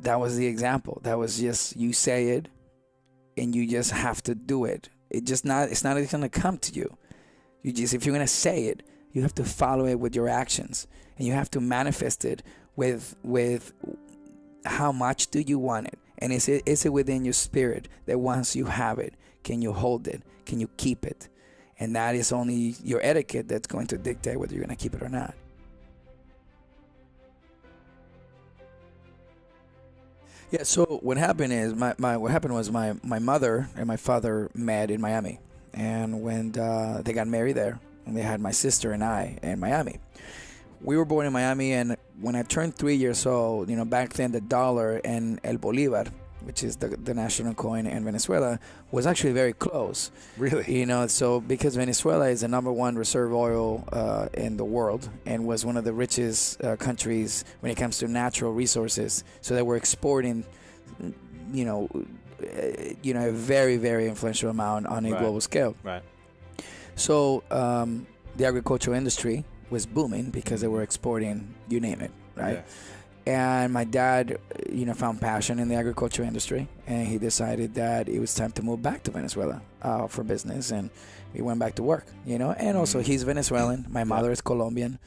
that was the example. That was just, you say it and you just have to do it. It's not going to come to you. You just, if you're going to say it, you have to follow it with your actions, and you have to manifest it with how much do you want it, and is it within your spirit that once you have it, can you hold it, can you keep it? And that is only your etiquette that's going to dictate whether you're going to keep it or not. Yeah, so what happened is my mother and my father met in Miami, and when they got married there, and they had my sister and I in Miami. We were born in Miami, and when I turned 3 years old, back then the dollar and el Bolivar, which is the national coin in Venezuela, was actually very close. Really? So because Venezuela is the number one reserve oil in the world, and was one of the richest countries when it comes to natural resources. So they were exporting, a very, very influential amount on a global scale. Right. So the agricultural industry was booming because they were exporting, you name it, right? Yeah. And my dad, found passion in the agriculture industry, and he decided that it was time to move back to Venezuela for business, and we went back to work, and also he's Venezuelan. My mother is Colombian,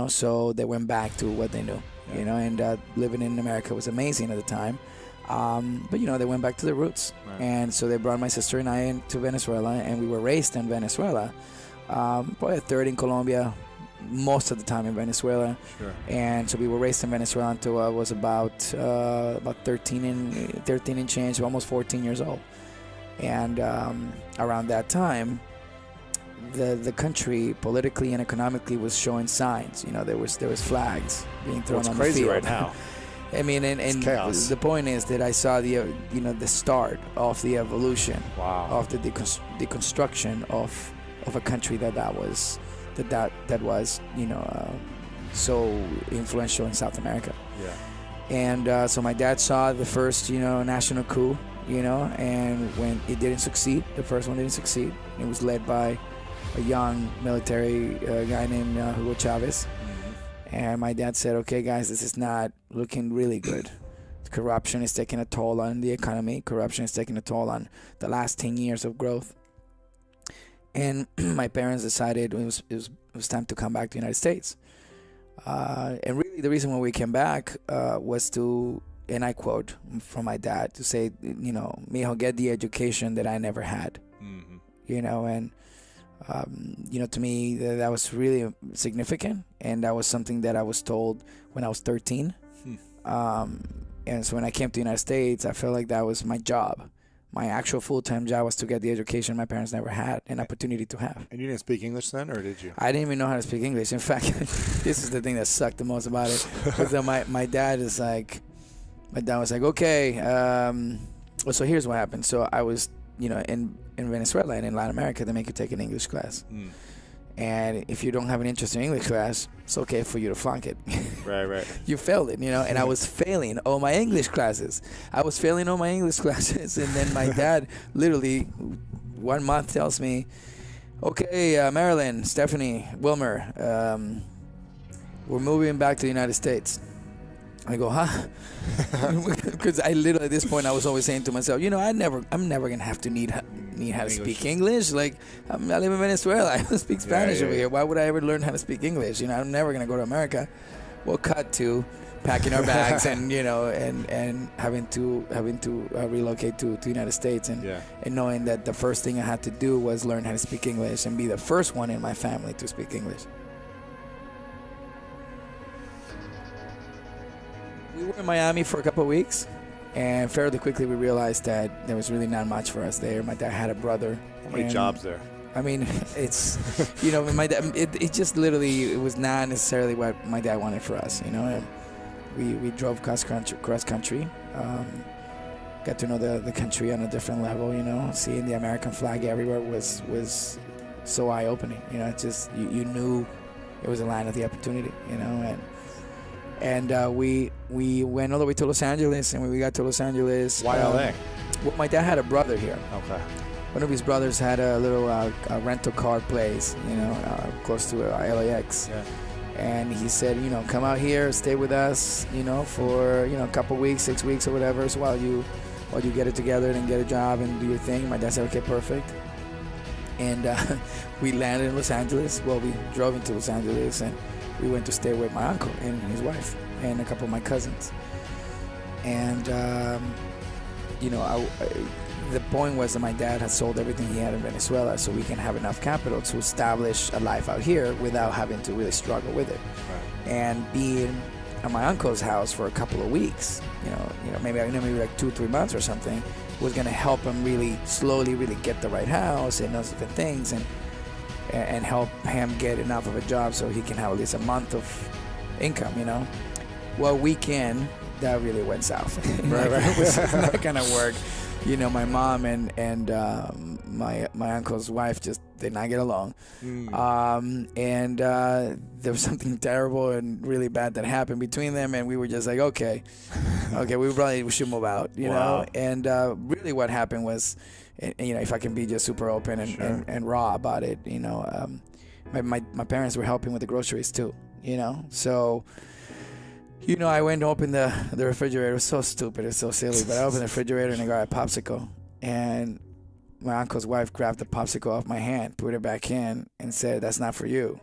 so they went back to what they knew, and living in America was amazing at the time. But they went back to their roots, and so they brought my sister and I to Venezuela, and we were raised in Venezuela, probably a third in Colombia, most of the time in Venezuela. Sure. And so we were raised in Venezuela until I was about 13 and change, almost 14 years old. And around that time, the country politically and economically was showing signs. There was flags being thrown on the field. It's crazy right now. I mean, and the point is that I saw the start of the evolution, of the deconstruction of a country that was so influential in South America. Yeah. And so my dad saw the first national coup, and when it didn't succeed, the first one didn't succeed. It was led by a young military guy named Hugo Chavez. And my dad said, okay, guys, this is not looking really good. Corruption is taking a toll on the economy. Corruption is taking a toll on the last 10 years of growth. And my parents decided it was time to come back to the United States. And really the reason why we came back was to, and I quote from my dad, to say, mijo, get the education that I never had. And to me, that was really significant, and that was something that I was told when I was 13. And so when I came to the United States, I felt like that was my job. My actual full-time job was to get the education my parents never had an opportunity to have. And you didn't speak English then, or did you? I didn't even know how to speak English. In fact, this is the thing that sucked the most about it. Because my dad was like, okay, so here's what happened. So I was, in Venezuela and in Latin America, they make you take an English class. And if you don't have an interest in English class, it's okay for you to flunk it. Right. You failed it, and I was failing all my English classes. And then my dad literally 1 month tells me, okay, Marilyn, Stephanie, Wilmer, we're moving back to the United States. I go, huh? Because I literally at this point I was always saying to myself, I'm never gonna have to need how to speak English. Like I live in Venezuela, I don't speak Spanish over here. Why would I ever learn how to speak English? I'm never gonna go to America. We'll cut to packing our bags and and having to relocate to the United States and knowing that the first thing I had to do was learn how to speak English and be the first one in my family to speak English. We were in Miami for a couple of weeks, and fairly quickly we realized that there was really not much for us there. My dad had a brother. How many jobs there? I mean, it's, my dad, it just literally, it was not necessarily what my dad wanted for us, We drove cross country, got to know the country on a different level, seeing the American flag everywhere was so eye-opening, It's just, you knew it was a land of the opportunity, And we went all the way to Los Angeles, and when we got to Los Angeles... Why LA? Well, my dad had a brother here. Okay. One of his brothers had a little rental car place, close to LAX. Yeah. And he said, you know, come out here, stay with us, you know, for, you know, a couple weeks, 6 weeks or whatever, so while you get it together and get a job and do your thing. My dad said, okay, perfect. And we landed in Los Angeles. Well, we drove into Los Angeles, and we went to stay with my uncle and his wife and a couple of my cousins. And, you know, the point was that my dad had sold everything he had in Venezuela so we can have enough capital to establish a life out here without having to really struggle with it. Right. And being at my uncle's house for a couple of weeks, you know, maybe like 2-3 months or something, was going to help him really slowly really get the right house and those different things, and help him get enough of a job so he can have at least a month of income, you know. Well, weekend, that really went south. Right. It was not going to work. You know, my mom and my uncle's wife just did not get along. And there was something terrible and really bad that happened between them, and we were just like, okay, we should move out, you know. And really what happened was, you know, if I can be just super open and raw about it, you know, my parents were helping with the groceries too, you know. So, you know, I went to open the refrigerator. It was so stupid. It was so silly. But I opened the refrigerator and I got a popsicle. And my uncle's wife grabbed the popsicle off my hand, put it back in, and said, that's not for you.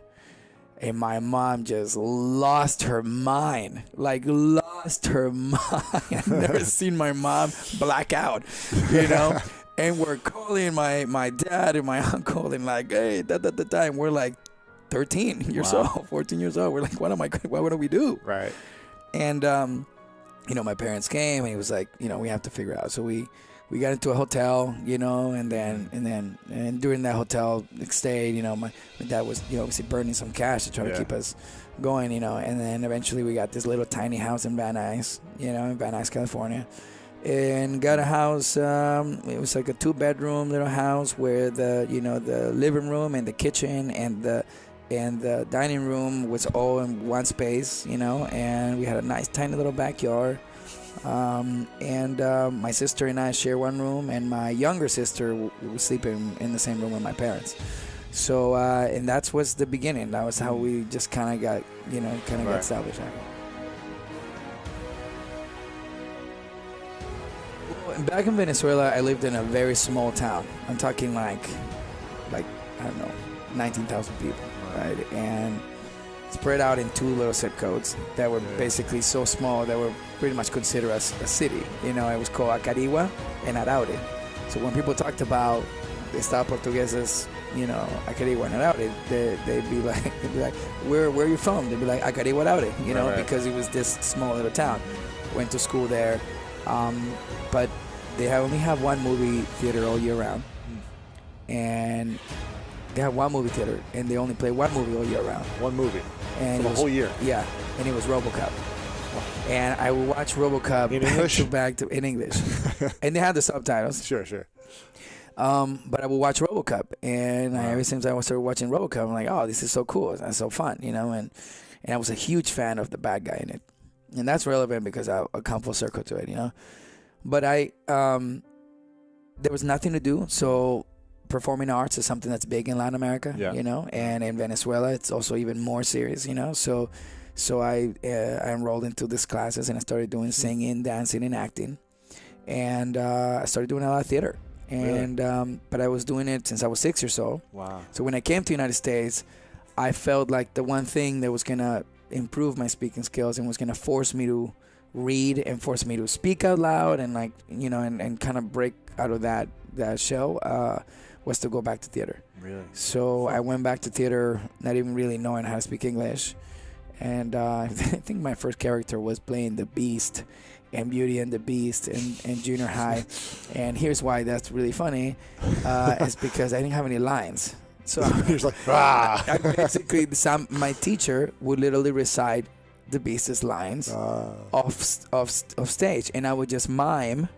And my mom just lost her mind. Like, lost her mind. I've never seen my mom black out, you know. And we're calling my dad and my uncle and like, hey, at the time, we're like 13 years old, 14 years old. We're like, what do we do? Right. And, you know, my parents came and he was like, you know, we have to figure it out. So we got into a hotel, you know, and during that hotel stay, you know, my dad was, you know, obviously burning some cash to try to keep us going, you know, and then eventually we got this little tiny house in Van Nuys, you know, in Van Nuys, California, and got a house. It was like a 2-bedroom little house where the living room and the kitchen and the dining room was all in one space, you know, and we had a nice tiny little backyard. And my sister and I share one room, and my younger sister was sleeping in the same room with my parents. So, and that was the beginning. That was how we just kind of got, you know, got established. Back in Venezuela, I lived in a very small town. I'm talking like I don't know, 19,000 people. Right, and spread out in 2 little zip codes that were basically so small that were pretty much considered as a city. You know, it was called Acarigua and Araure. So when people talked about the Estado Portugueses, you know, Acarigua and Araure, they'd be like, where are you from? They'd be like, Acarigua, Araure, you know, because it was this small little town. Went to school there, but they only have one movie theater all year round, and they have one movie theater, and they only play one movie all year round. One movie? And for the whole year? Yeah, and it was RoboCop. Wow. And I would watch RoboCop in English? back to in English. And they had the subtitles. Sure. But I would watch RoboCop, and ever since I started watching RoboCop, I'm like, oh, this is so cool. That's so fun, you know, and I was a huge fan of the bad guy in it. And that's relevant because I'll come full circle to it, you know. But there was nothing to do, so performing arts is something that's big in Latin America, you know, and in Venezuela it's also even more serious, you know. So I enrolled into these classes, and I started doing singing, dancing, and acting, and I started doing a lot of theater. And but I was doing it since I was 6 years old. Wow. So when I came to the United States, I felt like the one thing that was gonna improve my speaking skills and was gonna force me to read and force me to speak out loud and, like, you know, and kind of break out of that shell was to go back to theater. Really? So I went back to theater, not even really knowing how to speak English. And I think my first character was playing the Beast and Beauty and the Beast in junior high. And here's why that's really funny. It's because I didn't have any lines. So he was like, ah. I basically, my teacher would literally recite the Beast's lines off stage, and I would just mime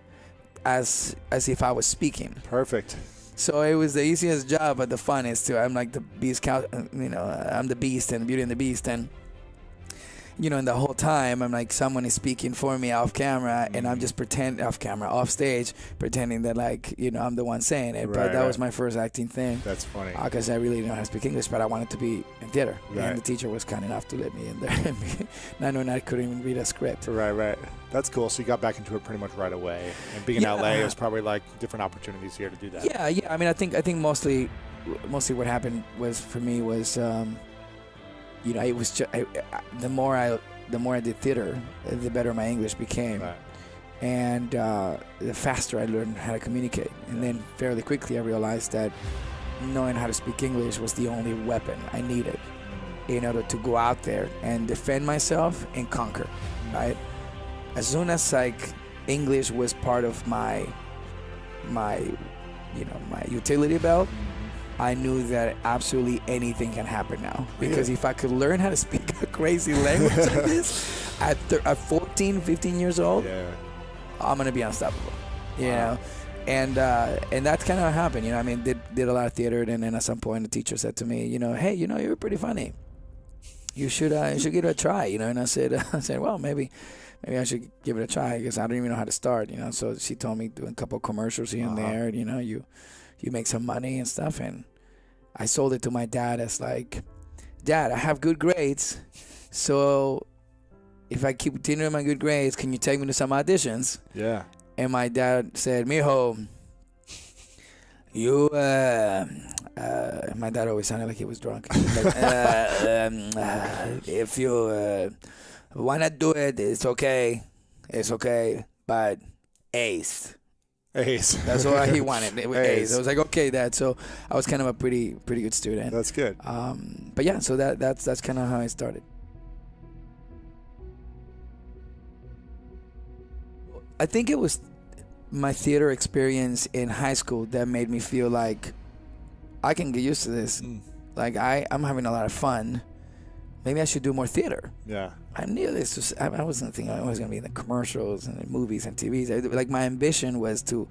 as if I was speaking. Perfect. So it was the easiest job, but the funnest too. I'm like the Beast, you know, I'm the Beast and Beauty and the Beast, and you know, in the whole time, I'm like, someone is speaking for me off camera, and I'm just off stage, pretending that, like, you know, I'm the one saying it. But that was my first acting thing. That's funny. Because I really didn't know how to speak English, but I wanted to be in theater. Right. And the teacher was kind enough to let me in there. Not knowing I couldn't even read a script. Right. That's cool. So you got back into it pretty much right away. And being in LA, it was probably like different opportunities here to do that. Yeah. I mean, I think mostly what happened was, for me, was, you know, it was just, the more I did theater, the better my English became. Right. And the faster I learned how to communicate. And then fairly quickly I realized that knowing how to speak English was the only weapon I needed in order to go out there and defend myself and conquer, right? As soon as, like, English was part of my utility belt, I knew that absolutely anything can happen now. Because if I could learn how to speak a crazy language like this at 14, 15 years old, I'm going to be unstoppable, you know? And that's kind of what happened, you know? I mean, did a lot of theater, and then at some point the teacher said to me, you know, hey, you know, you're pretty funny. You should give it a try, you know? And I said, well, maybe I should give it a try, because I don't even know how to start, you know? So she told me, doing a couple of commercials here and there, you know, you make some money and stuff. And I sold it to my dad as, like, Dad, I have good grades, so if I keep continuing my good grades, can you take me to some auditions? Yeah. And my dad said, mijo, you, my dad always sounded like he was drunk. Like, if you want to do it, it's okay, but ace. That's all he wanted. Ace. I was like, okay, Dad. So I was kind of a pretty good student. That's good. But yeah, so that's kind of how I started. I think it was my theater experience in high school that made me feel like I can get used to this. Like, I'm having a lot of fun. Maybe I should do more theater. Yeah. I knew this. I wasn't thinking I was going to be in the commercials and the movies and TVs. Like, my ambition was to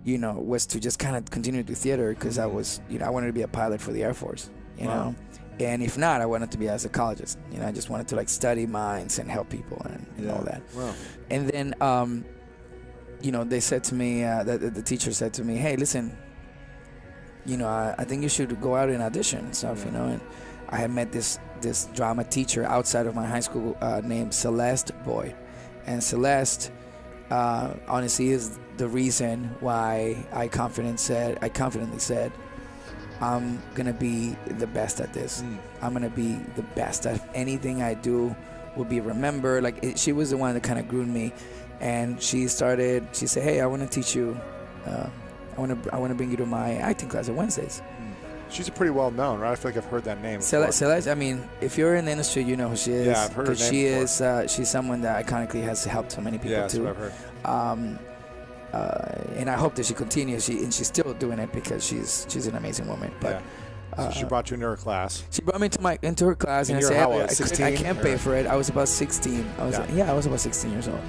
just kind of continue to do theater, because I was, you know, I wanted to be a pilot for the Air Force, you know. And if not, I wanted to be a psychologist. You know, I just wanted to, like, study minds and help people and all that. Wow. And then, you know, they said to me, the teacher said to me, hey, listen, you know, I think you should go out and audition and stuff, you know. And I had met this drama teacher outside of my high school named Celeste Boy. And Celeste, honestly, is the reason why I confidently said, I'm going to be the best at this. I'm going to be the best at anything I do will be remembered. Like, she was the one that kind of groomed me. And she said, hey, I want to teach you, I want to bring you to my acting class on Wednesdays. She's a pretty well known, right? I feel like I've heard that name. Celeste, I mean, if you're in the industry, you know who she is. Yeah, I've heard her name before. She's someone that iconically has helped so many people too. Yeah, that's what I've heard. And I hope that she continues. And she's still doing it, because she's an amazing woman. But so she brought you into her class. She brought me into her class, and I said, I can't pay for it. I was about 16. I was about 16 years old.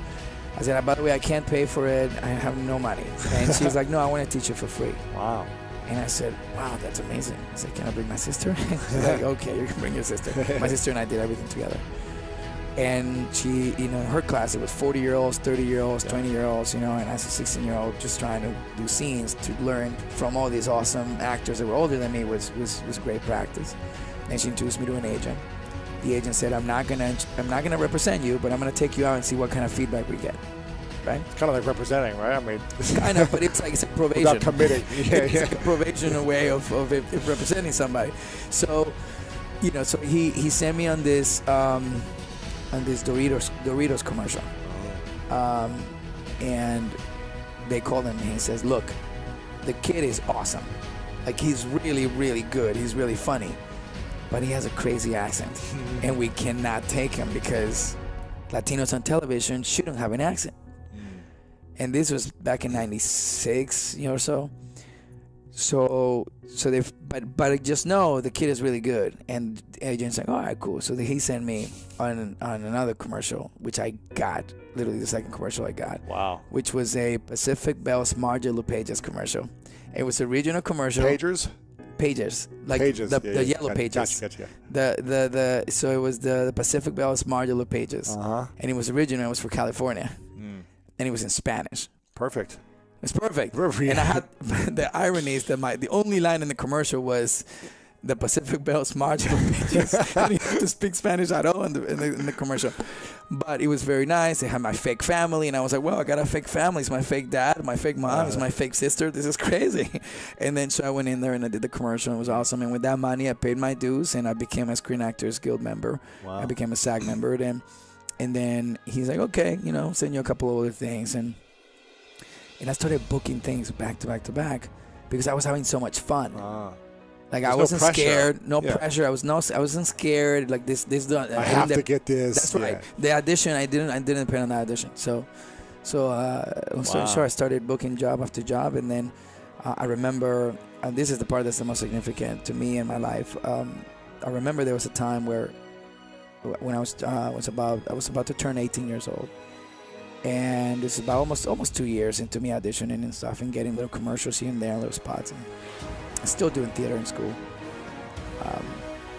I said, by the way, I can't pay for it. I have no money. And she was like, no, I want to teach you for free. Wow. And I said, wow, that's amazing. I said, can I bring my sister? She's like, okay, you can bring your sister. My sister and I did everything together. And she, you know, her class, it was 40-year-olds, 30-year-olds, 20-year-olds, you know, and as a 16-year-old just trying to do scenes, to learn from all these awesome actors that were older than me was great practice. And she introduced me to an agent. The agent said, I'm not gonna represent you, but I'm gonna take you out and see what kind of feedback we get. Right? It's kind of like representing, right? I mean, kind of, but it's a probation. Without committing. It's like a probation way of representing somebody. So, you know, so he sent me on this Doritos commercial, and they called him and he says, look, the kid is awesome. Like, he's really, really good. He's really funny, but he has a crazy accent, and we cannot take him because Latinos on television shouldn't have an accent. And this was back in '96, you know, or so. So they, but I just know the kid is really good, and the agent's like, all right, cool. So he sent me on another commercial, which I got, literally the second commercial I got. Wow. Which was a Pacific Bell Smart Yellow Pages commercial. It was a regional commercial. Pagers. pages, like Pages, the yellow gotcha, pages. Gotcha. So it was the Pacific Bell Smart Yellow Pages, and it was original. It was for California, and it was in Spanish. Perfect. It's perfect. Perfect. And I had the irony is that the only line in the commercial was the Pacific Bell Smart Yellow Pages. I didn't have to speak Spanish at all in the commercial. But it was very nice. They had my fake family, and I was like, well, I got a fake family. It's my fake dad, my fake mom, it's my fake sister. This is crazy. And then so I went in there and I did the commercial. It was awesome. And with that money, I paid my dues, and I became a Screen Actors Guild member. Wow. I became a SAG member. And then he's like, okay, send you a couple of other things. And I started booking things back to back to back because I was having so much fun. Like I wasn't scared, no pressure. I wasn't scared. Like this. I have to get this. That's right. The audition, I didn't depend on the audition. So I started booking job after job, and then I remember, and this is the part that's the most significant to me in my life. I remember there was a time where, when I was about to turn 18 years old, and this is about almost 2 years into me auditioning and stuff, and getting little commercials here and there, little spots, and still doing theater in school.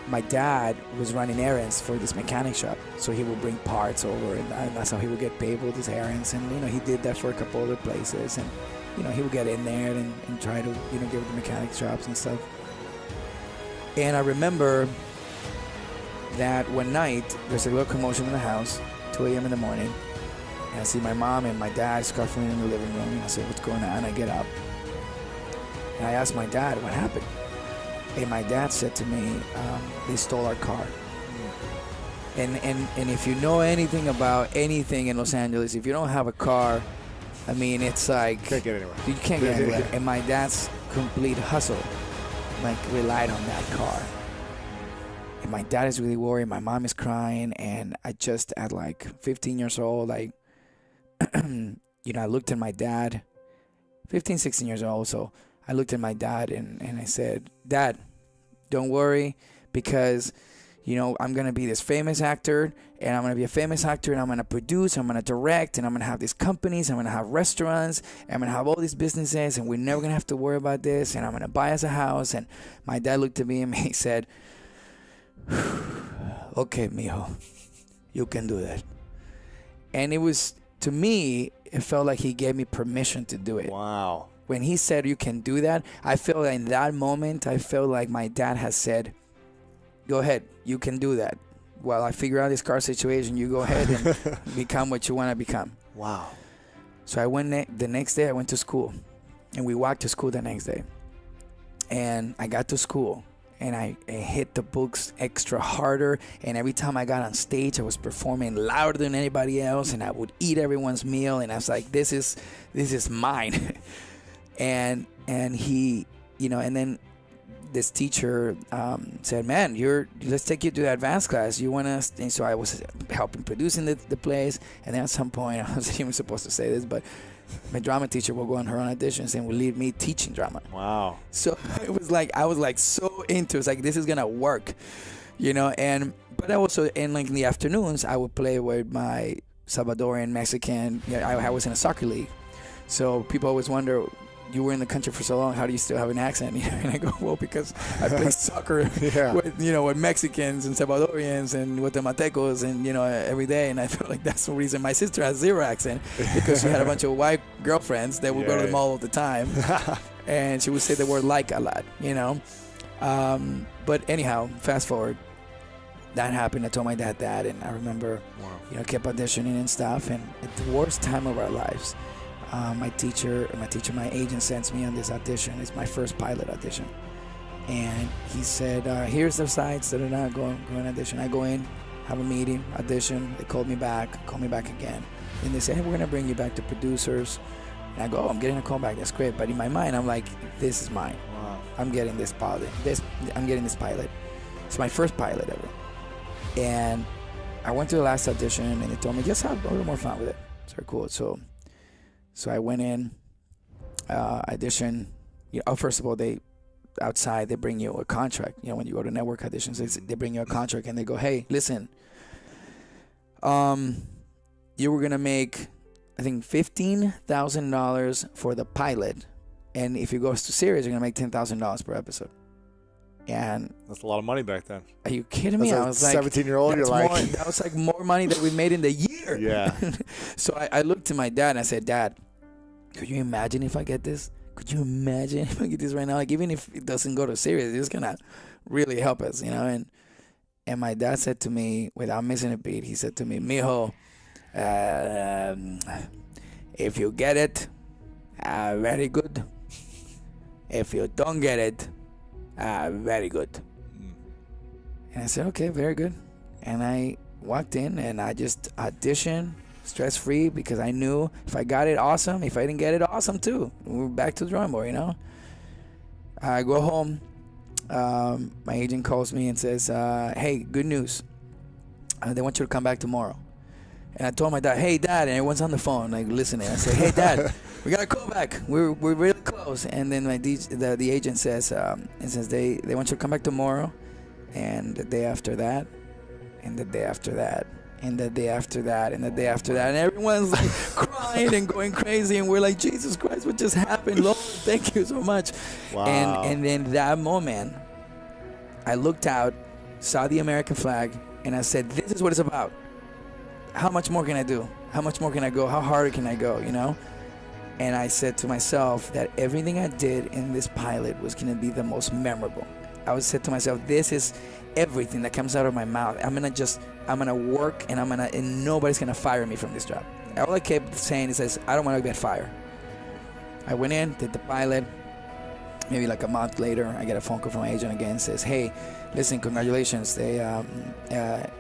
My dad was running errands for this mechanic shop, so he would bring parts over, and that's how he would get paid with his errands. And he did that for a couple other places, and he would get in there and try to give the mechanic shops and stuff. And I remember that one night there's a little commotion in the house, 2 a.m. in the morning, and I see my mom and my dad scuffling in the living room, and I say, what's going on? I get up. And I asked my dad, what happened? And my dad said to me, they stole our car. And if you know anything about anything in Los Angeles, if you don't have a car, I mean, it's like... Can't get anywhere. You can't get anywhere. And my dad's complete hustle, relied on that car. And my dad is really worried. My mom is crying. And I just, at 15 years old, I looked at my dad, 15, 16 years old, so... I looked at my dad and I said, Dad, don't worry, because, I'm going to be this famous actor, and I'm going to be a famous actor, and I'm going to produce, I'm going to direct, and I'm going to have these companies, I'm going to have restaurants, and I'm going to have all these businesses, and we're never going to have to worry about this, and I'm going to buy us a house. And my dad looked at me and he said, okay, mijo, you can do that. And it was, to me, it felt like he gave me permission to do it. Wow. When he said you can do that, I felt like in that moment, I felt like my dad has said, go ahead, you can do that. While I figure out this car situation, you go ahead and become what you want to become. Wow. So I went the next day, I went to school, and we walked to school the next day. And I got to school, and I hit the books extra harder. And every time I got on stage, I was performing louder than anybody else, and I would eat everyone's meal. And I was like, this is mine. And he, and then this teacher said, man, let's take you to the advanced class. You want to? And so I was helping producing the plays. And then at some point, I wasn't even supposed to say this, but my drama teacher will go on her own auditions and will leave me teaching drama. Wow. So it was I was so into it. It's like, this is going to work, but I also, in the afternoons, I would play with my Salvadorian, Mexican, I was in a soccer league. So people always wonder, you were in the country for so long, how do you still have an accent? And I go, well, because I play soccer with Mexicans and Salvadorians and Guatemaltecos and every day. And I feel like that's the reason my sister has zero accent, because she had a bunch of white girlfriends that would go to the mall all the time, and she would say the word like a lot, But anyhow, fast forward, that happened. I told my dad that, and I remember, kept auditioning and stuff. And at the worst time of our lives, my agent sends me on this audition. It's my first pilot audition. And he said, here's the sites, go and audition. I go in, have a meeting, audition. They call me back again. And they say, hey, we're going to bring you back to producers. And I go, I'm getting a call back. That's great. But in my mind, I'm like, this is mine. Wow. I'm getting this pilot. I'm getting this pilot. It's my first pilot ever. And I went to the last audition, and they told me, just have a little more fun with it. It's very cool. So I went in, audition. First of all, they bring you a contract. When you go to network auditions, they bring you a contract, and they go, hey, listen, you were gonna make, I think, $15,000 for the pilot, and if it goes to series, you're gonna make $10,000 per episode. And that's a lot of money back then. are you kidding me? I was like, 17-year-old. You're like, that was like more money that we made in the year. Yeah. So I looked to my dad and I said, Dad, could you imagine if I get this? Could you imagine if I get this right now? Like, even if it doesn't go to series, it's gonna really help us, you know. And my dad said to me, without missing a beat, he said to me, Mijo, if you get it, very good. If you don't get it, very good. And I said, okay, very good. And I walked in and I just auditioned, stress-free, because I knew if I got it, awesome. If I didn't get it, awesome too. We're back to the drawing board, you know. I go home. My agent calls me and says, hey, good news. They want you to come back tomorrow. And I told my dad, hey, Dad, and everyone's on the phone, like, listening. I said, hey, Dad, we got to call back. We're really close. And then the agent says, they want you to come back tomorrow, and the day after that, and the day after that, and the day after that, and the day after that. And everyone's like crying and going crazy. And we're like, Jesus Christ, what just happened? Lord, thank you so much. Wow. And then that moment, I looked out, saw the American flag, and I said, this is what it's about. How much more can I do? How much more can I go? How hard can I go, you know? And I said to myself that everything I did in this pilot was going to be the most memorable. I said to myself, this is everything that comes out of my mouth. I'm going to work, and nobody's going to fire me from this job. All I kept saying is, I don't want to get fired. I went in, did the pilot. Maybe like a month later, I get a phone call from my agent again. Says, hey, listen, congratulations. He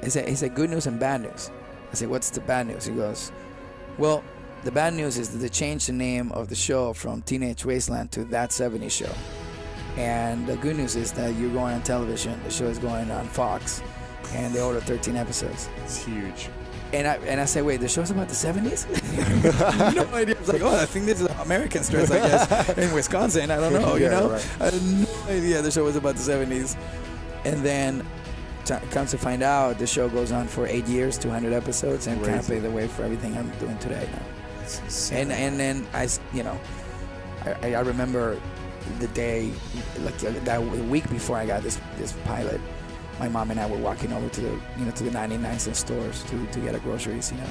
said, good news and bad news. I said, what's the bad news? He goes, well, the bad news is that they changed the name of the show from Teenage Wasteland to That 70s Show. And the good news is that you're going on television. The show is going on Fox, and they ordered 13 episodes. It's huge. And I said, wait, the show's about the 70s? No idea. I was like, oh, I think this is American stress, I guess, in Wisconsin. I don't know, you know? Right. I had no idea the show was about the 70s. And then comes to find out, the show goes on for 8 years, 200 episodes, and kind of paved the way for everything I'm doing today now. And then I remember the day, like that week before I got this pilot, my mom and I were walking over to the 99 cent stores to get our groceries, you know.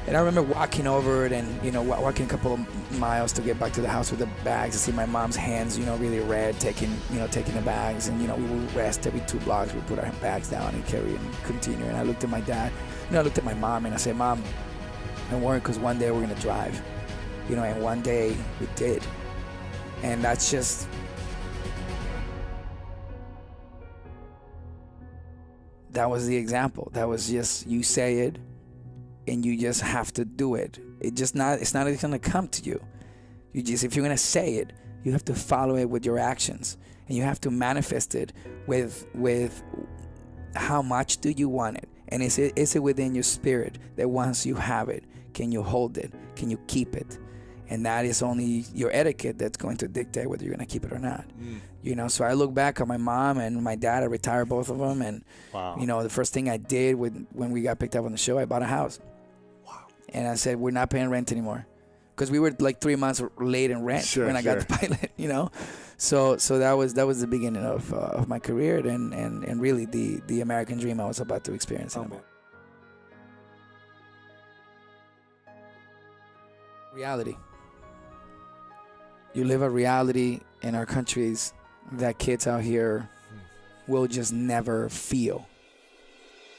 And I remember walking over it and, you know, walking a couple of miles to get back to the house with the bags and see my mom's hands, you know, really red, taking the bags. And, you know, we would rest every 2 blocks. We put our bags down and carry and continue. And I looked at my dad, I looked at my mom and I said, Mom, don't worry, because one day we're going to drive, you know, and one day we did. And that's just, that was the example. That was just, you say it, and you just have to do it. It's not gonna come to you. If you're gonna say it, you have to follow it with your actions, and you have to manifest it with how much do you want it, and is it within your spirit that once you have it, can you hold it? Can you keep it? And that is only your etiquette that's going to dictate whether you're gonna keep it or not. You know, so I look back on my mom and my dad. I retired both of them, and you know, the first thing I did when we got picked up on the show, I bought a house. And I said, we're not paying rent anymore, because we were like 3 months late in rent when I got the pilot, you know. So that was the beginning of my career and really the American dream I was about to experience. Reality. You live a reality in our countries that kids out here will just never feel.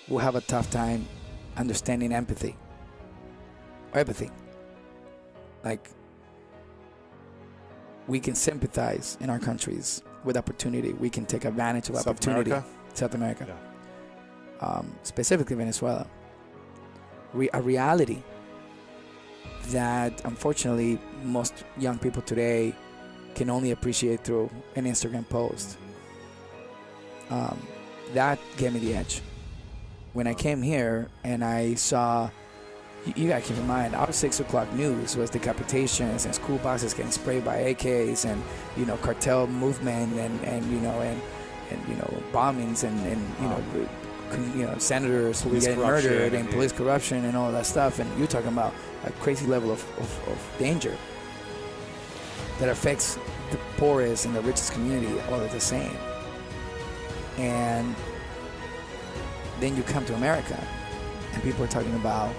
We'll have a tough time understanding empathy. Or empathy. Like, we can sympathize in our countries with opportunity. We can take advantage of opportunity. South America. Yeah. Specifically Venezuela. A reality that unfortunately most young people today can only appreciate through an Instagram post. That gave me the edge. When I came here and I saw, you gotta keep in mind, our 6 o'clock news was decapitations and school buses getting sprayed by AKs and, you know, cartel movement and you know, and you know, bombings and you know, senators who were getting murdered and police corruption and all that stuff. And you're talking about a crazy level of danger that affects the poorest and the richest community all at the same. And then you come to America, and people are talking about,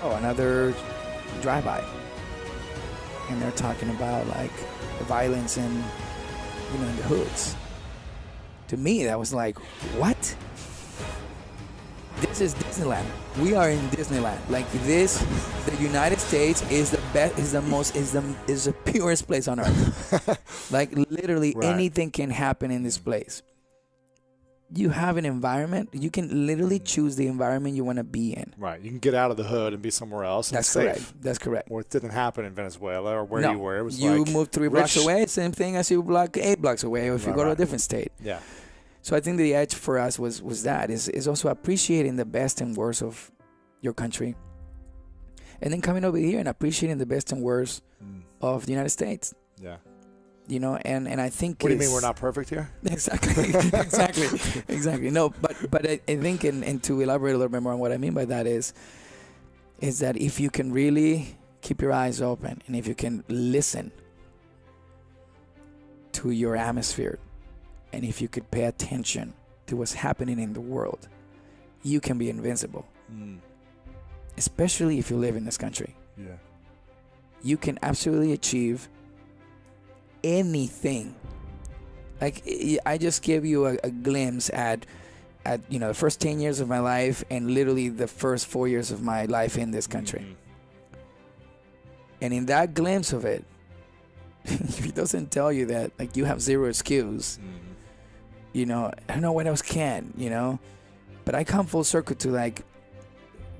oh, another drive-by. And they're talking about, like, the violence in, you know, in the hoods. To me, that was like, what? This is Disneyland. We are in Disneyland. Like this, the United States is the best, is the purest place on earth. Like literally anything can happen in this place. You have an environment. You can literally choose the environment you want to be in. Right. You can get out of the hood and be somewhere else. And That's safe. correct. That's correct. Well, it didn't happen in Venezuela or where No. you were. It was you like moved 3 blocks away, same thing as you block 8 blocks away, or if you go to a different state. Yeah. So I think the edge for us was that is also appreciating the best and worst of your country, and then coming over here and appreciating the best and worst of the United States. Yeah. You know, and I think. What do you mean we're not perfect here? Exactly, exactly. No, but I think, and to elaborate a little bit more on what I mean by that is that if you can really keep your eyes open, and if you can listen to your atmosphere, and if you could pay attention to what's happening in the world, you can be invincible. Especially if you live in this country. Yeah. You can absolutely achieve anything. Like, I just gave you a glimpse at you know, the first 10 years of my life and literally the first 4 years of my life in this country. And in that glimpse of it, if it doesn't tell you that, like, you have zero excuse, you know, I don't know what else can, you know. But I come full circle to, like,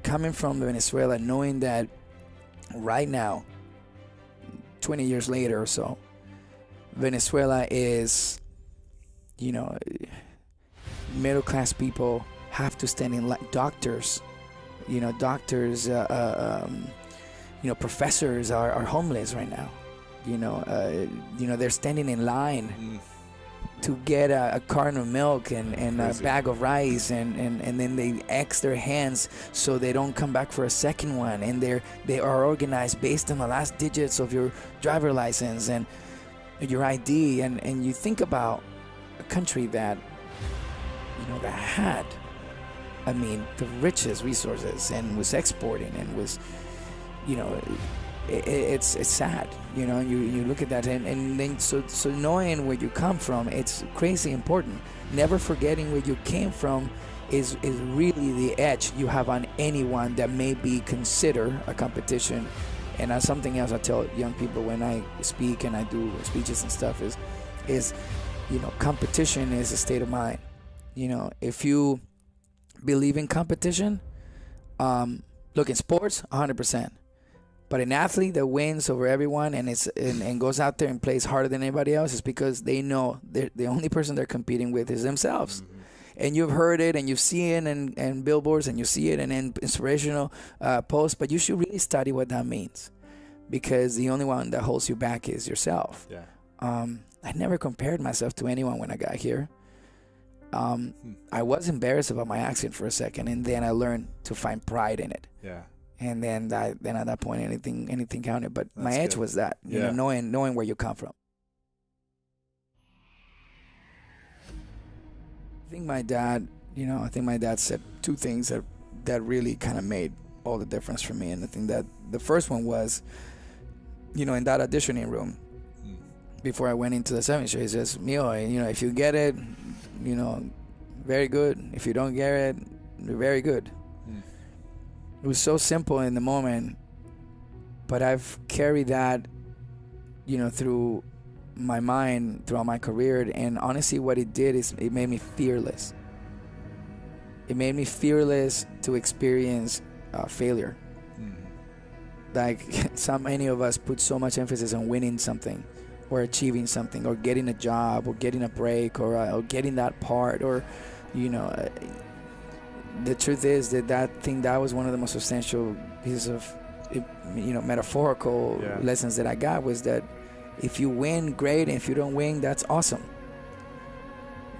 coming from Venezuela, knowing that right now, 20 years later or so, Venezuela is, you know, middle class people have to stand in line. Doctors, you know, professors are homeless right now. You know, they're standing in line to get a carton of milk and a bag of rice, and then they X their hands so they don't come back for a second one, and they are organized based on the last digits of your driver license and your ID, and you think about a country that, you know, that had, I mean, the richest resources and was exporting and was, you know, it's sad, you know. You look at that, and then so knowing where you come from, it's crazy important. Never forgetting where you came from is really the edge you have on anyone that may be considered a competition. And that's something else I tell young people when I speak and I do speeches and stuff is you know, competition is a state of mind. You know, if you believe in competition, look, in sports, 100%. But an athlete that wins over everyone and goes out there and plays harder than anybody else is because they know the only person they're competing with is themselves. And you've heard it, and you've seen it in billboards, and you see it in inspirational posts, but you should really study what that means, because the only one that holds you back is yourself. Yeah. I never compared myself to anyone when I got here. I was embarrassed about my accent for a second, and then I learned to find pride in it. Yeah. And then at that point, anything counted. But That's my edge good. was that, you know, knowing where you come from. I think my dad said two things that really kind of made all the difference for me. And I think that the first one was, you know, in that auditioning room, before I went into the 7th show, he says, Mio, you know, if you get it, you know, very good. If you don't get it, you're very good. It was so simple in the moment, but I've carried that, you know, through my mind throughout my career. And honestly, what it did is it made me fearless. It made me fearless to experience failure. Like, many of us put so much emphasis on winning something, or achieving something, or getting a job, or getting a break, or getting that part, or, you know. The truth is that was one of the most substantial pieces of, you know, metaphorical lessons that I got, was that if you win, great, and if you don't win, that's awesome.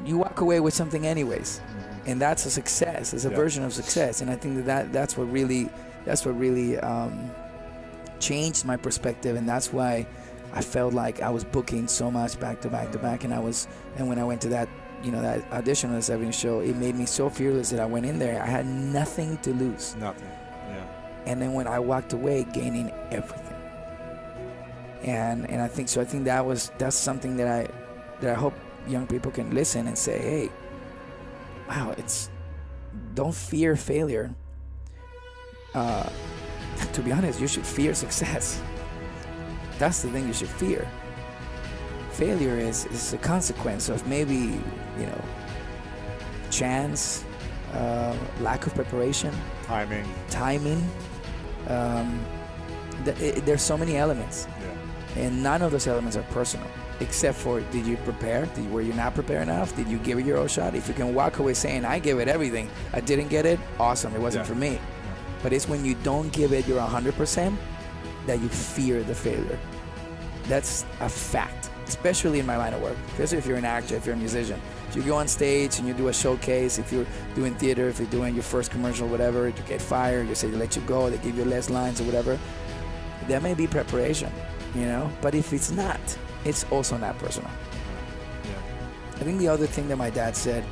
You walk away with something anyways, and that's a success. It's a version of success, and I think that's what really changed my perspective, and that's why I felt like I was booking so much back to back to back, and when I went to that audition on the 70s show, it made me so fearless that I went in there. I had nothing to lose. Nothing. Yeah. And then when I walked away, gaining everything. And I think so. I think that's something that I hope young people can listen and say, hey, wow, don't fear failure. To be honest, you should fear success. That's the thing you should fear. Failure is a consequence of maybe, chance, lack of preparation, timing. There's so many elements, and none of those elements are personal, except for, did you prepare? Were you not prepared enough? Did you give it your all shot? If you can walk away saying, I gave it everything, I didn't get it, awesome, it wasn't for me. But it's when you don't give it your 100% that you fear the failure. That's a fact, especially in my line of work, especially if you're an actor, if you're a musician. If you go on stage and you do a showcase, if you're doing theater, if you're doing your first commercial, whatever, you get fired, you say they let you go, they give you less lines or whatever, there may be preparation, but if it's not, it's also not personal. I think the other thing that my dad said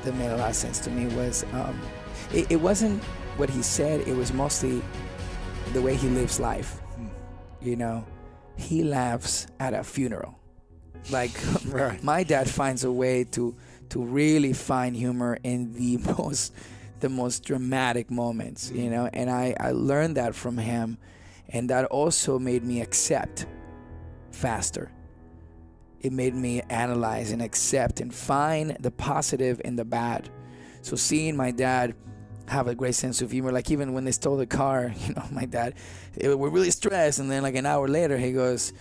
that made a lot of sense to me was, it wasn't what he said, it was mostly the way he lives life. He laughs at a funeral. Like, right. My dad finds a way to really find humor in the most dramatic moments, and I learned that from him, and that also made me accept faster. It made me analyze and accept and find the positive in the bad. So seeing my dad have a great sense of humor, like even when they stole the car, my dad, we're really stressed, and then like an hour later he goes,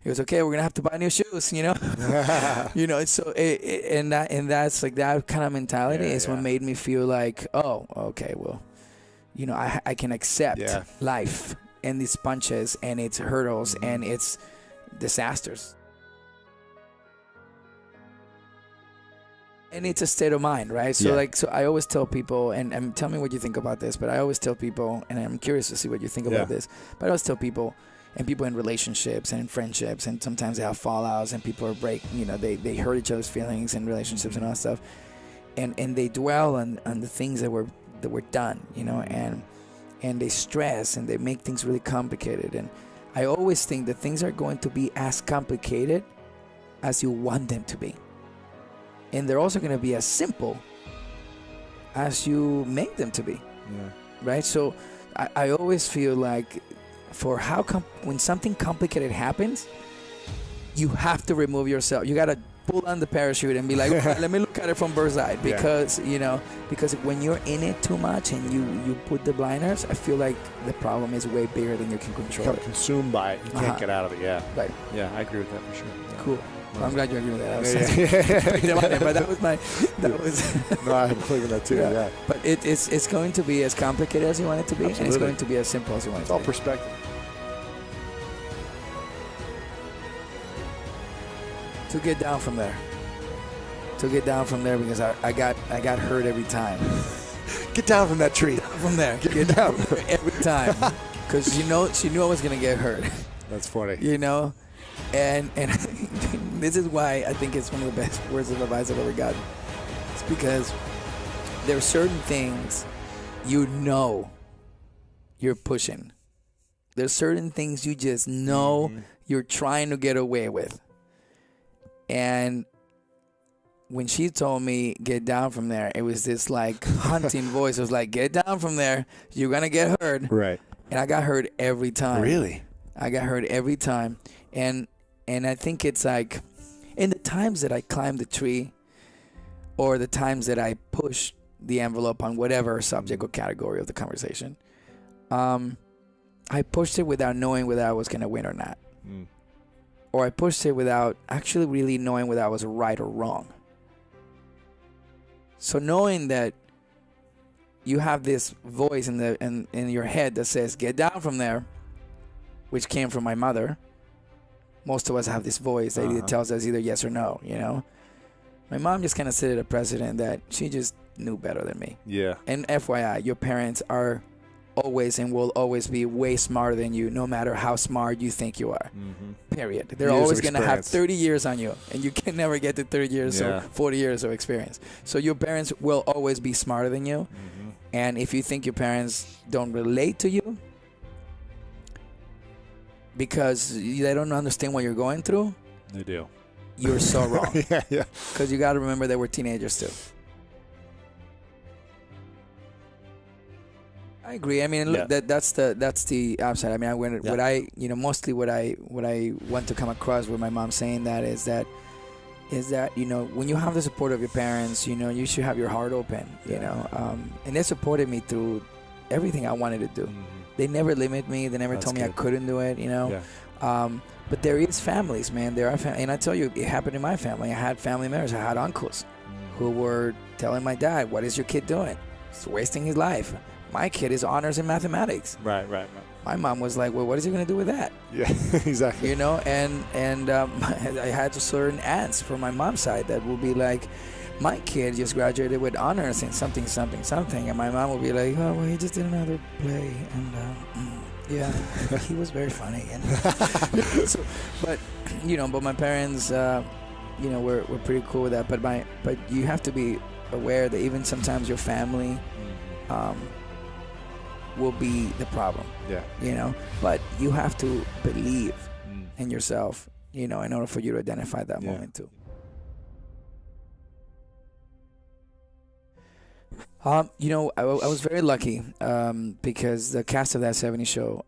okay, we're gonna have to buy new shoes, so and that's like that kind of mentality is what made me feel like, oh, okay, well, I can accept life and its punches and its hurdles and its disasters. And it's a state of mind, right? So so I always tell people, and tell me what you think about this, but I always tell people, and I'm curious to see what you think about this, but I always tell people, and people in relationships and in friendships, and sometimes they have fallouts and people are they hurt each other's feelings in relationships and all that stuff, and they dwell on the things that were done, and they stress and they make things really complicated. And I always think that things are going to be as complicated as you want them to be. And they're also going to be as simple as you make them to be, right? So I always feel like when something complicated happens, you have to remove yourself. You got to pull on the parachute and be like, let me look at it from bird's eye, because because when you're in it too much and you put the blinders, I feel like the problem is way bigger than you can control. Become consumed by it. You can't get out of it. Yeah. Right. Yeah, I agree with that for sure. Yeah. Cool. Well, I'm glad you agree with that. But that was No, I believe in that too. Yeah. But it's going to be as complicated as you want it to be, and it's going to be as simple as you want it to be. It's all perspective. To get down from there. Because I got hurt every time. Get down from that tree. From there. Get down every time. Because she knew I was gonna get hurt. That's funny. And this is why I think it's one of the best words of advice I've ever gotten. It's because there are certain things you're pushing. There's certain things you just know you're trying to get away with. And when she told me, get down from there, it was this like hunting voice. It was like, get down from there. You're going to get hurt. Right. And I got hurt every time. Really? I got hurt every time. And I think it's like, in the times that I climbed the tree, or the times that I pushed the envelope on whatever subject or category of the conversation, I pushed it without knowing whether I was going to win or not. Or I pushed it without actually really knowing whether I was right or wrong. So knowing that you have this voice in your head that says, get down from there, which came from my mother. Most of us have this voice that either tells us either yes or no, My mom just kind of set a precedent that she just knew better than me. Yeah. And FYI, your parents are always and will always be way smarter than you, no matter how smart you think you are. Period. They're Years of always going to have experience. 30 years on you, and you can never get to 30 years or 40 years of experience. So your parents will always be smarter than you. And if you think your parents don't relate to you because they don't understand what you're going through, They do. you're so wrong. Yeah. Because you got to remember they were teenagers too. I agree. I mean, look, that's the upside. I mean, what I mostly what I want to come across with my mom saying that is that when you have the support of your parents, you should have your heart open. And they supported me through everything I wanted to do. They never limited me. They never told me I couldn't do it. But there is families, man. There are, and I tell you, it happened in my family. I had family members. I had uncles who were telling my dad, "What is your kid doing? He's wasting his life. My kid is honors in mathematics." Right. My mom was like, "Well, what is he going to do with that?" Yeah, exactly. And I had certain aunts from my mom's side that will be like, "My kid just graduated with honors in something, something, something," and my mom will be like, "Oh, well, he just did another play, and yeah, he was very funny." And but my parents, were pretty cool with that. But you have to be aware that even sometimes your family will be the problem. But you have to believe in yourself, in order for you to identify that moment too. I was very lucky because the cast of that 70s show,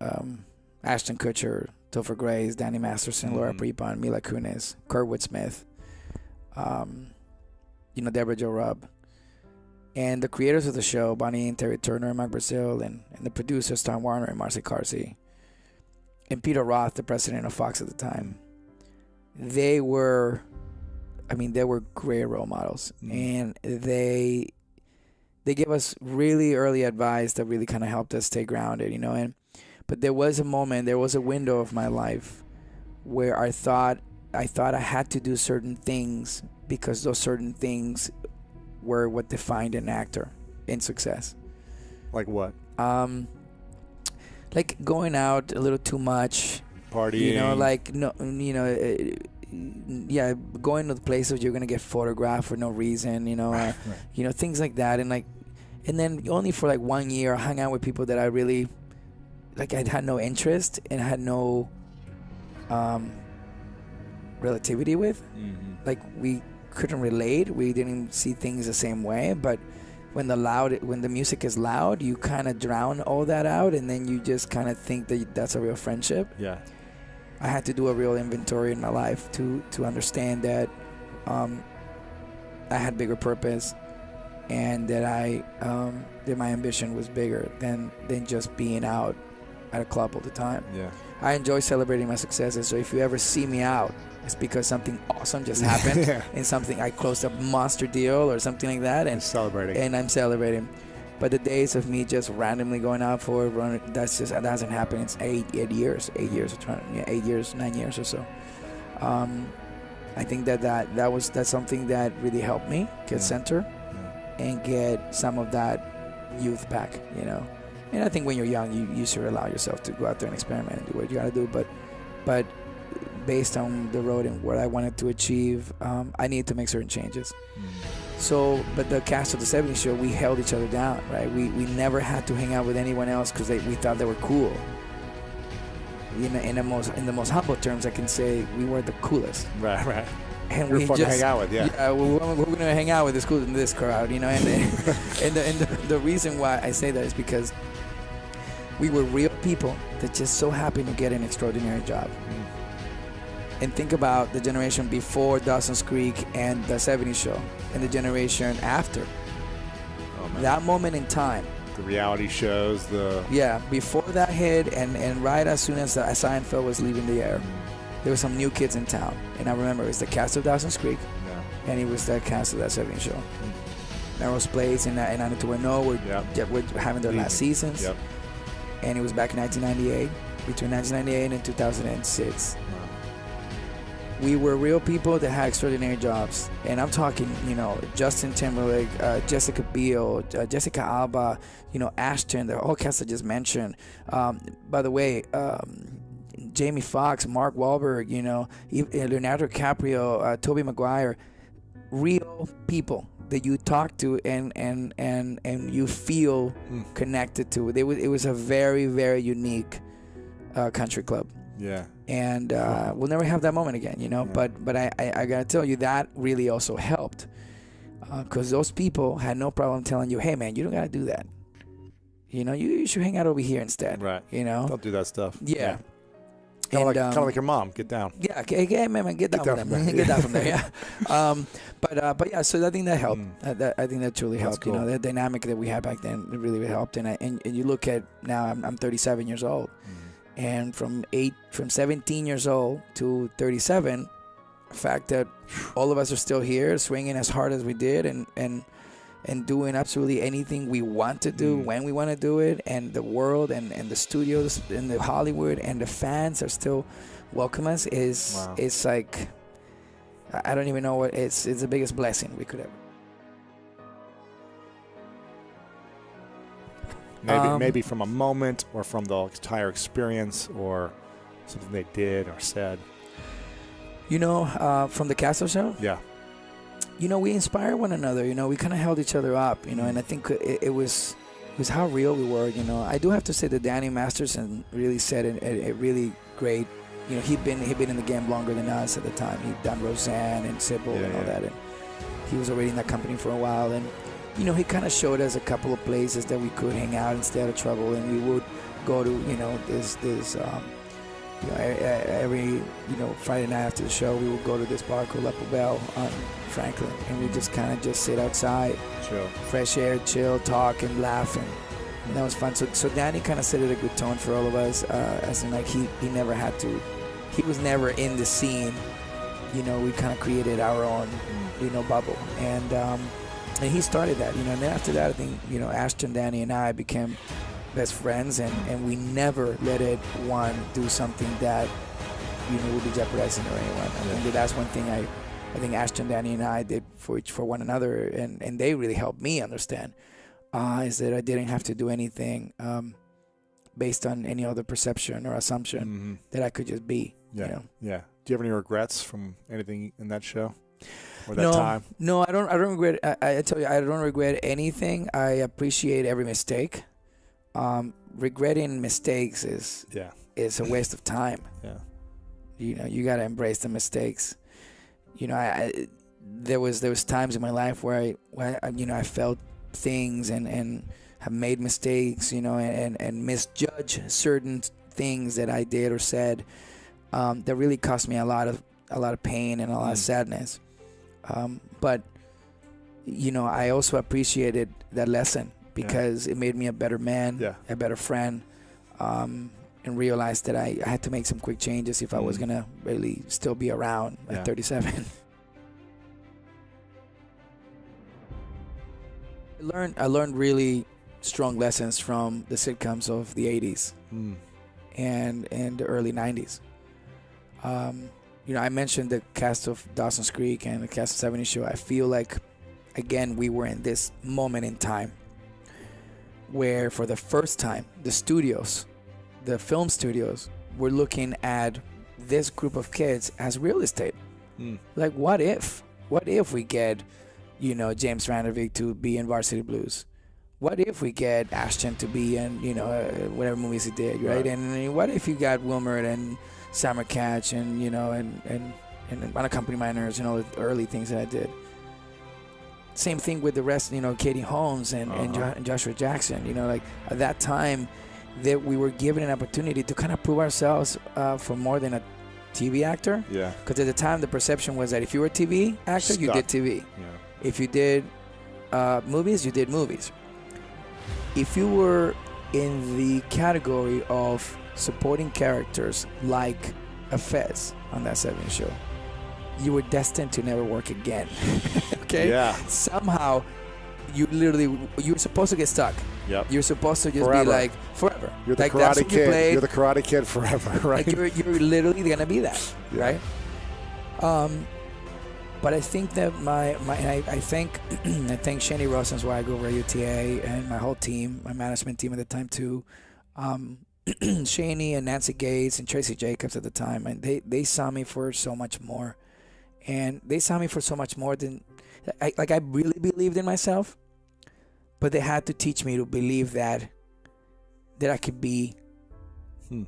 Ashton Kutcher, Topher Grace, Danny Masterson, Laura Prepon, Mila Kunis, Kurtwood Smith, Deborah Jo Rupp, and the creators of the show, Bonnie and Terry Turner and Mark Brazil, and the producers, Tom Warner and Marcy Carsey, and Peter Roth, the president of Fox at the time. They were great role models, and they gave us really early advice that really kind of helped us stay grounded, but there was a window of my life where I thought I had to do certain things because those certain things were what defined an actor in success. Like what? Like going out a little too much, partying. Going to the places you're gonna get photographed for no reason, things like that, and then only for 1 year I hung out with people that I really I had no interest and had no relativity with. We couldn't relate. We didn't see things the same way. But when the music is loud, you kind of drown all that out, and then you just kind of think that that's a real friendship. Yeah. I had to do a real inventory in my life to understand that I had bigger purpose, and that that my ambition was bigger than just being out at a club all the time. Yeah. I enjoy celebrating my successes. So if you ever see me out, it's because something awesome just happened and something I closed a monster deal or something like that, and I'm celebrating. But the days of me just randomly going out for a run, that hasn't happened. It's 8 years, 9 years or so. I think that's something that really helped me get centered and get some of that youth back, And I think when you're young, you should allow yourself to go out there and experiment and do what you got to do. But based on the road and what I wanted to achieve, I needed to make certain changes. So, but the cast of the 70s show, we held each other down, right? We never had to hang out with anyone else because we thought they were cool. In the most humble terms, I can say we were the coolest. Right. And we're fun to hang out with, yeah. We're going to hang out with this crowd, And the reason why I say that is because we were real people that just so happened to get an extraordinary job. And think about the generation before Dawson's Creek and the 70s show, and the generation after. That moment in time. The reality shows, before that hit, and right as soon as Seinfeld was leaving the air, there were some new kids in town. And I remember it was the cast of Dawson's Creek, and it was the cast of that 70s show. Melrose Place and 90210 were having their last seasons. Yep. And it was back in 1998, between 1998 and 2006. We were real people that had extraordinary jobs. And I'm talking, Justin Timberlake, Jessica Biel, Jessica Alba, Ashton, the whole cast I just mentioned. By the way, Jamie Foxx, Mark Wahlberg, Leonardo DiCaprio, Tobey Maguire, real people that you talk to and you feel connected to. It was a very, very unique country club. Yeah. And we'll never have that moment again, Yeah. But I gotta tell you, that really also helped, because those people had no problem telling you, hey man, you don't gotta do that. You should hang out over here instead. Right. Don't do that stuff. Yeah. Kind of like your mom. Get down. Yeah, okay, man, get down from there. Get down from there. Yeah. But yeah, so I think that helped. I think that truly helped. Cool. The dynamic that we had back then, it really helped. And you look at now, I'm 37 years old, and from 17 years old to 37, the fact that all of us are still here, swinging as hard as we did, and doing absolutely anything we want to do when we want to do it, and the world and the studios and the Hollywood and the fans are still welcome us is like, I don't even know what it's the biggest blessing we could ever. Maybe from a moment or from the entire experience or something they did or said. From the Castle show? Yeah. We inspire one another. We kind of held each other up. And I think it was how real we were. I do have to say that Danny Masterson really said a really great. He'd been in the game longer than us at the time. He'd done Roseanne and Sybil and all that, and he was already in that company for a while. And he kind of showed us a couple of places that we could hang out and stay out of trouble. And we would go to this. Every Friday night after the show, we would go to this bar called La Poubelle on Franklin, and we just kind of just sit outside, chill, fresh air, chill, talk, and laugh, and that was fun. So Danny kind of set it a good tone for all of us, as in like he never had to, he was never in the scene. We kind of created our own bubble, and he started that. And then after that, I think Ashton, Danny, and I became best friends, and we never let one do something that would be jeopardizing or anyone. I think that's one thing I think Ashton, Danny, and I did for one another, and they really helped me understand is that I didn't have to do anything based on any other perception or assumption, that I could just be. Yeah. Do you have any regrets from anything in that show or that time? No, I don't regret. I tell you, I don't regret anything. I appreciate every mistake. Regretting mistakes is a waste of time. You got to embrace the mistakes. There was times in my life where I felt things and have made mistakes, and misjudge certain things that I did or said, that really cost me a lot of pain and a lot of sadness. But I also appreciated that lesson, because it made me a better man, a better friend, and realized that I had to make some quick changes if I was going to really still be around at 37. I learned really strong lessons from the sitcoms of the 80s and the early 90s. I mentioned the cast of Dawson's Creek and the cast of 70 Show. I feel like, again, we were in this moment in time where for the first time the film studios were looking at this group of kids as real estate. Like, what if we get James Vanderbeek to be in Varsity Blues? What if we get Ashton to be in whatever movies he did, right? And what if you got Wilmer and Summer Catch and and Unaccompanied Minors and all the early things that I did. Same thing with the rest, Katie Holmes and Joshua Jackson. Like at that time, that we were given an opportunity to kind of prove ourselves for more than a TV actor. Yeah. Because at the time, the perception was that if you were a TV actor, you did TV. Yeah. If you did movies, you did movies. If you were in the category of supporting characters like a Fez on that 70 show, you were destined to never work again. Okay? Yeah. Somehow, you're supposed to get stuck. Yep. You're supposed to just be like, forever. You're the like, Karate Kid. You're the Karate Kid forever, right? Like you're literally going to be that, right? But I think that I thank I thank Shani Rosens, why I go over at UTA, and my whole team, my management team at the time too. Shani and Nancy Gates and Tracy Jacobs at the time, and they saw me for so much more, and they saw me for so much more than I really believed in myself, but they had to teach me to believe that I could be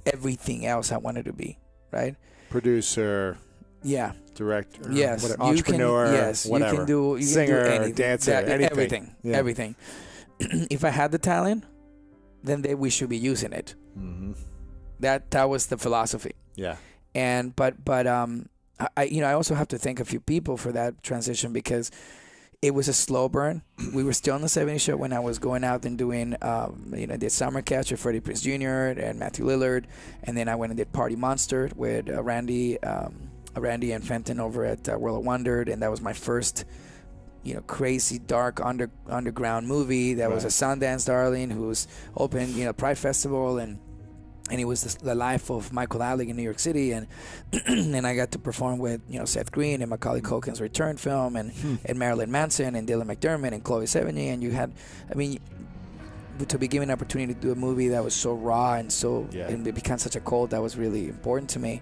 everything else I wanted to be, right? Producer. Yeah. Director. Yes. Whatever, entrepreneur. Yes. Whatever. You can do singer, anything. dancer, anything. Everything. Yeah. Everything. If I had the talent, then we should be using it. Mm-hmm. That was the philosophy. Yeah. And but I also have to thank a few people for that transition, because it was a slow burn. We were still on the 70s show when I was going out and doing, did Summer Catch with Freddie Prinze Jr. and Matthew Lillard, and then I went and did Party Monster with Randy and Fenton over at World of Wonder, and that was my first, crazy dark underground movie. That was a Sundance darling who's opened, Pride Festival, and it was the life of Michael Alec in New York City, and and I got to perform with Seth Green and Macaulay Culkin's return film, and Marilyn Manson and Dylan McDermott and Chloe Sevigny, and to be given an opportunity to do a movie that was so raw and and it became such a cult, that was really important to me.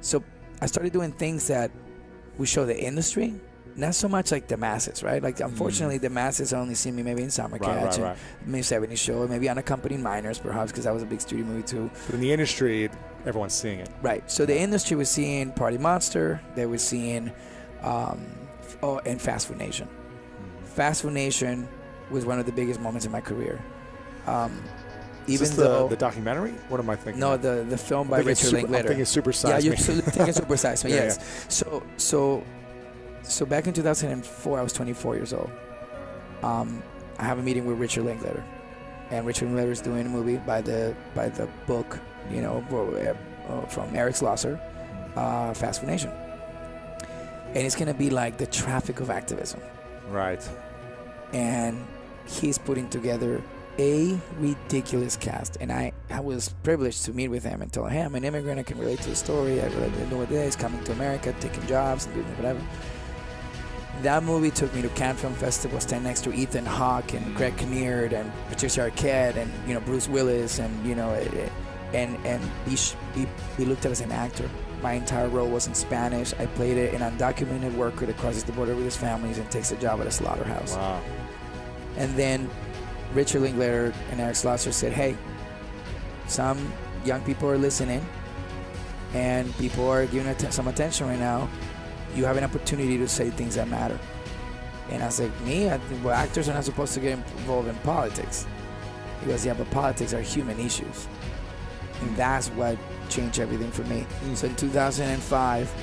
So I started doing things that would show the industry, not so much like the masses, right? Like, unfortunately, the masses only see me maybe in Summer Catch, and maybe 70s Show, maybe Unaccompanied Minors, perhaps, because that was a big studio movie too. But in the industry, everyone's seeing it. Right. So the industry was seeing Party Monster. They were seeing, and Fast Food Nation. Fast Food Nation was one of the biggest moments in my career. Even though the documentary? What am I thinking? No, of? the film by Richard Linklater. I'm thinking Super Size Me. Yeah, you're thinking Super Size Me. Yes. Yeah. So back in 2004, I was 24 years old. I have a meeting with Richard Linklater, and Richard Linklater is doing a movie by the book, from Eric Schlosser, Fast Food Nation, and it's gonna be like the traffic of activism. Right. And he's putting together a ridiculous cast, and I was privileged to meet with him and tell him, hey, I'm an immigrant, I can relate to the story, I really know what it is, coming to America, taking jobs and doing whatever. That movie took me to Cannes Film Festival, standing next to Ethan Hawke and Greg Kinnear and Patricia Arquette and Bruce Willis, and he looked at us as an actor. My entire role was in Spanish. I played an undocumented worker that crosses the border with his families and takes a job at a slaughterhouse. Wow. And then Richard Linklater and Eric Schlosser said, hey, some young people are listening and people are giving some attention right now. You have an opportunity to say things that matter. And I was like, me? Actors are not supposed to get involved in politics. He goes, yeah, but politics are human issues. And that's what changed everything for me. So in 2005,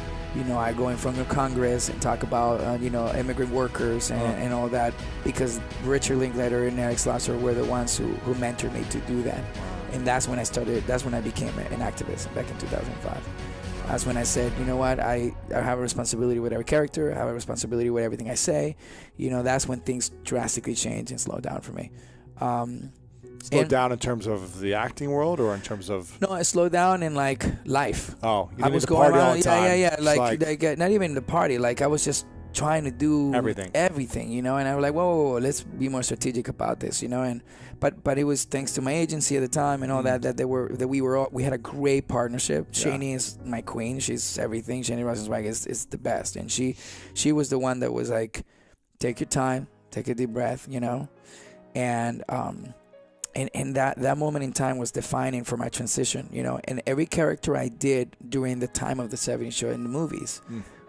I go in front of Congress and talk about, immigrant workers and all that, because Richard Linklater and Eric Schlosser were the ones who mentored me to do that. And that's when I became an activist back in 2005. That's when I said, you know what, I have a responsibility with every character, I have a responsibility with everything I say. That's when things drastically change and slow down for me. Slow down in terms of the acting world, or in terms of? No, I slowed down in life. Oh, I was going around, all the time. Yeah. Like not even the party. Like, I was just trying to do everything, And I was like, whoa, let's be more strategic about this, And but it was thanks to my agency at the time and all that we had a great partnership. Yeah. Shani is my queen. She's everything. Shani Rosenzweig is the best, and she was the one that was like, take your time, take a deep breath, and that moment in time was defining for my transition, And every character I did during the time of the 70s show in the movies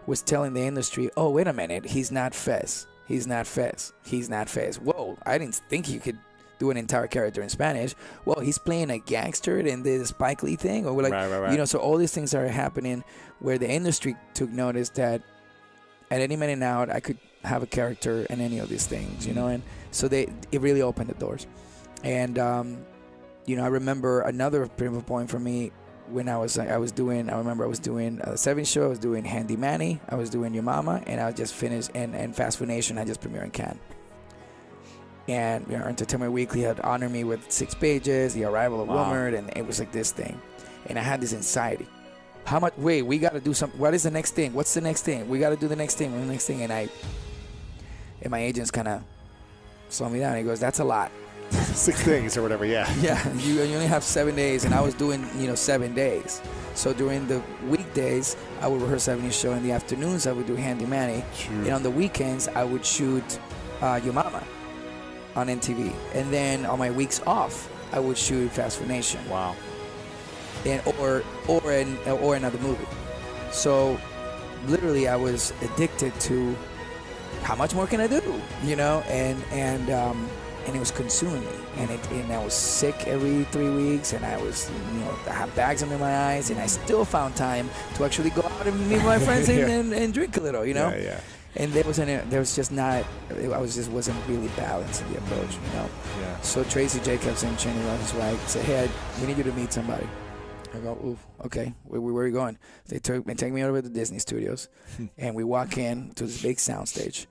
was telling the industry, oh, wait a minute, he's not Fez. He's not Fez. He's not Fez. Whoa, I didn't think you could do an entire character in Spanish. Well, he's playing a gangster in the Spike Lee thing. Or right. So all these things are happening where the industry took notice that at any minute now I could have a character in any of these things, And so it really opened the doors. And, I remember another pivotal point for me when I was doing a 70s show, I was doing Handy Manny, I was doing Your Mama, and I just finished, and Fast Food Nation had just premiered in Cannes. And Entertainment Weekly had honored me with 6 pages, The Arrival of Wilmer, and it was like this thing. And I had this anxiety. How much? Wait, we got to do something. What is the next thing? What's the next thing? We got to do the next thing. The next thing. And my agents kind of slow me down. He goes, that's a lot. 6 things or whatever, yeah. Yeah, you only have 7 days, and I was doing 7 days. So during the weekdays, I would rehearse 70 show. In the afternoons, I would do Handy Manny. True. And on the weekends, I would shoot Your Mama on NTV. And then on my weeks off, I would shoot Fast Food Nation. Wow. And or another movie. So literally, I was addicted to how much more can I do, and it was consuming me. And I was sick every 3 weeks, and I was, I had bags under my eyes, and I still found time to actually go out and meet my friends and drink a little, Yeah, yeah. And I wasn't really balanced in the approach, Yeah. So Tracy Jacobs and Cheney Ross, his wife, said, hey, we need you to meet somebody. I go, ooh, okay, where are you going? They take me over to the Disney Studios, and we walk in to this big soundstage.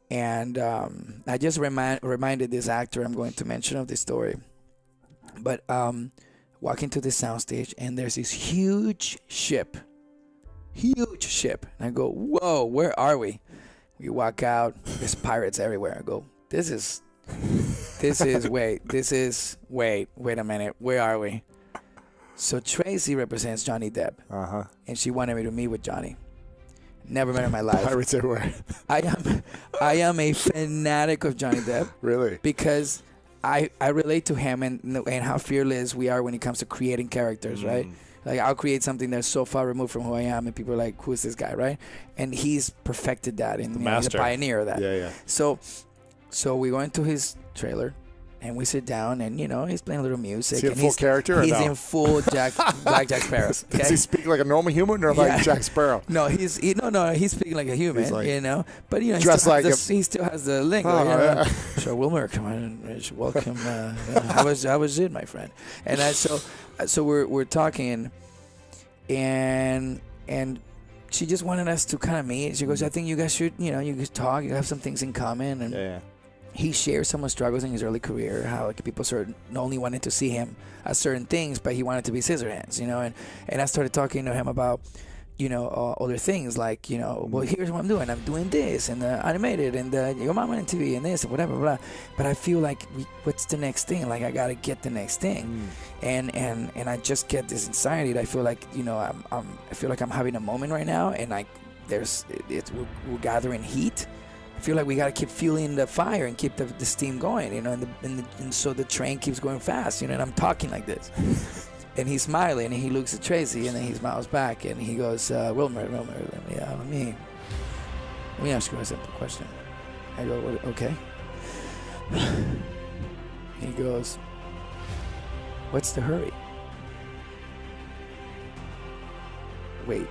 And I just reminded this actor I'm going to mention of this story. But walk into this soundstage, and there's this huge ship. And I go, whoa, where are we? We walk out, there's pirates everywhere. I go, wait a minute, where are we? So Tracy represents Johnny Depp, and she wanted me to meet with Johnny. Never met in my life. Pirates everywhere. I am a fanatic of Johnny Depp. Really? Because I relate to him and how fearless we are when it comes to creating characters, right? Like, I'll create something that's so far removed from who I am, and people are like, who's this guy, right? And he's perfected that, and he's a pioneer of that. Yeah, yeah. So we go into his trailer, and we sit down, and he's playing a little music. Is he in and full character or he's no? in full Black Jack Sparrow. Okay? Does he speak like a normal human or like Jack Sparrow? No, he's speaking like a human, like, but he still has the lingo. Yeah. So Wilmer, come on, welcome. How was it, my friend? And so we're talking, and she just wanted us to kind of meet. She goes, I think you guys should, you could talk. You have some things in common, and. Yeah. He shared some of the struggles in his early career, how people only wanted to see him as certain things, but he wanted to be Scissorhands, and I started talking to him about, other things like, well, here's what I'm doing. I'm doing this and the animated and the Your Mama on TV and this and whatever, blah. But I feel like, what's the next thing? Like, I got to get the next thing. And I just get this anxiety that I feel like, I feel like I'm having a moment right now, and like we're gathering heat. I feel like we got to keep fueling the fire and keep the steam going, and so the train keeps going fast, and I'm talking like this. And he's smiling, and he looks at Tracy, and then he smiles back, and he goes, Wilmer, let me ask you a simple question. I go, okay. He goes, what's the hurry? Wait.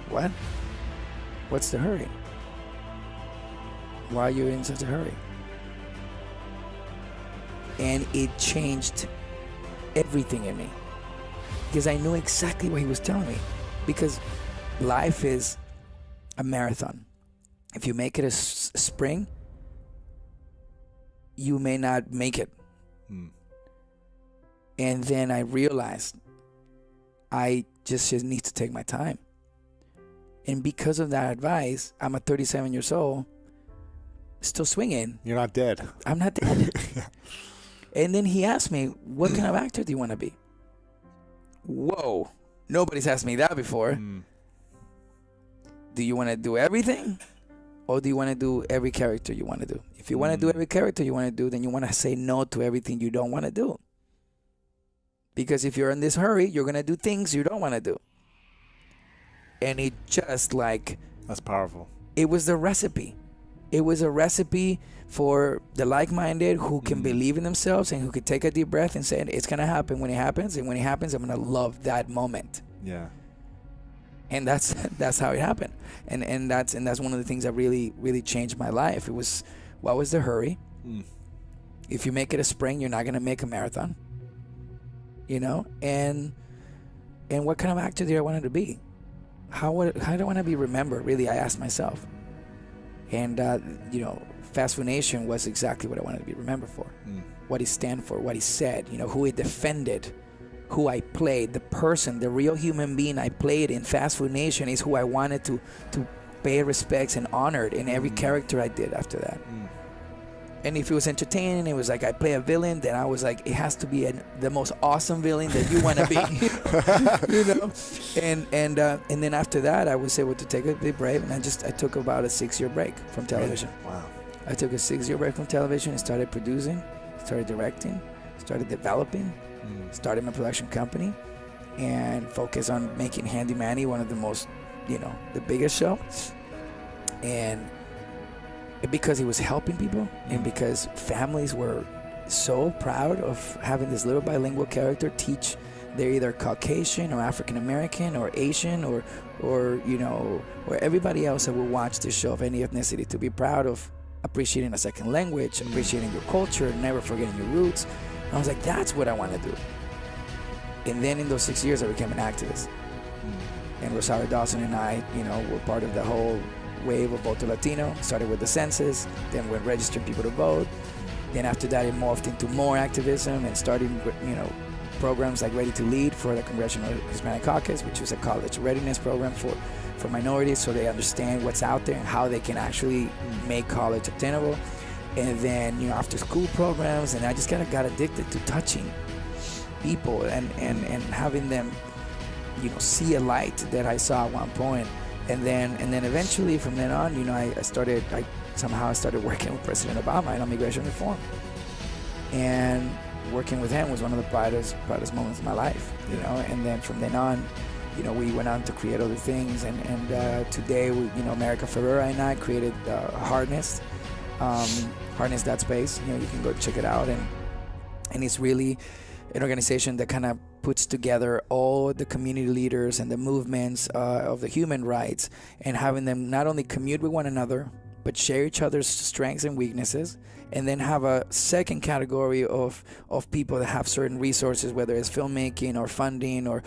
What? What's the hurry? Why are you in such a hurry? And it changed everything in me, because I knew exactly what he was telling me. Because life is a marathon. If you make it a spring, you may not make it. And then I realized I just need to take my time. And because of that advice, I'm a 37 years old, still swinging. You're not dead. I'm not dead. And then he asked me, what kind of actor do you want to be? Whoa. Nobody's asked me that before. Do you want to do everything? Or do you want to do every character you want to do? If you want to do every character you want to do, then you want to say no to everything you don't want to do. Because if you're in this hurry, you're going to do things you don't want to do. And it just like... That's powerful. It was the recipe. It was a recipe for the like-minded who can believe in themselves and who could take a deep breath and say, it's going to happen when it happens. And when it happens, I'm going to love that moment. Yeah. And that's how it happened. And that's one of the things that really, really changed my life. It was, what was the hurry? If you make it a sprint, you're not going to make a marathon. And what kind of actor do I want to be? How do I want to be remembered? Really, I asked myself. And, Fast Food Nation was exactly what I wanted to be remembered for. What he stand for, what he said, who he defended, who I played, the person, the real human being I played in Fast Food Nation is who I wanted to pay respects and honored in every character I did after that. And if it was entertaining, it was like I play a villain, then I was like, it has to be the most awesome villain that you want to be, you know. And then after that, I was able to take a big break, and I took about a 6-year break from television. Wow. I took a 6-year break from television and started producing, started directing, started developing, started my production company, and focused on making Handy Manny one of the most, you know, the biggest show. And because he was helping people, and because families were so proud of having this little bilingual character teach, they're either Caucasian or African American or Asian or you know, or everybody else that will watch this show of any ethnicity, to be proud of appreciating a second language, appreciating your culture, never forgetting your roots. And I was like, that's what I want to do. And then in those 6 years, I became an activist. And Rosario Dawson and I, you know, were part of the whole wave of Voto Latino. Started with the census, then with registering people to vote. Then after that, it morphed into more activism and starting with, you know, programs like Ready to Lead for the Congressional Hispanic Caucus, which was a college readiness program for minorities, so they understand what's out there and how they can actually make college attainable. And then, you know, after school programs, and I just got addicted to touching people and having them, you know, see a light that I saw at one point. And then eventually from then on, you know, I somehow started working with President Obama on immigration reform. And working with him was one of the proudest moments of my life, you know. And then from then on, you know, we went on to create other things. And today, we, you know, America Ferrera and I created Harness, Harness.space. You know, you can go check it out. And it's really an organization that kind of puts together all the community leaders and the movements of the human rights, and having them not only commute with one another, but share each other's strengths and weaknesses, and then have a second category of people that have certain resources, whether it's filmmaking or funding or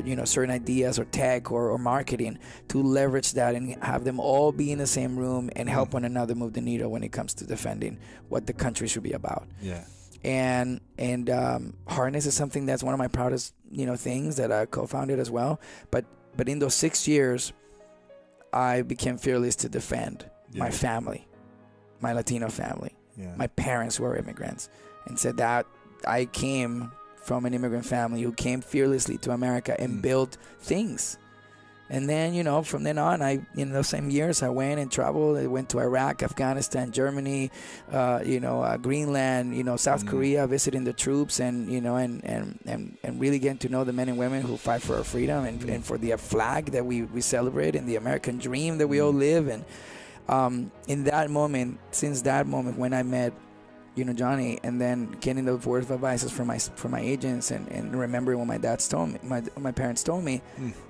you know, certain ideas or tech or marketing, to leverage that and have them all be in the same room and help one another move the needle when it comes to defending what the country should be about. Yeah. And Harness is something that's one of my proudest, you know, things that I co-founded as well. But in those 6 years, I became fearless to defend my family, my Latino family. My parents were immigrants, and said that I came from an immigrant family who came fearlessly to America and built things. And then, you know, from then on, in those same years, I went and traveled. I went to Iraq, Afghanistan, Germany, you know, Greenland, you know, South Korea, visiting the troops, and, you know, and really getting to know the men and women who fight for our freedom and for the flag that we celebrate, and the American dream that we all live. And in that moment, since that moment when I met, you know, Johnny, and then getting those words of advice from my agents, and remembering what my dad's told me, my parents told me,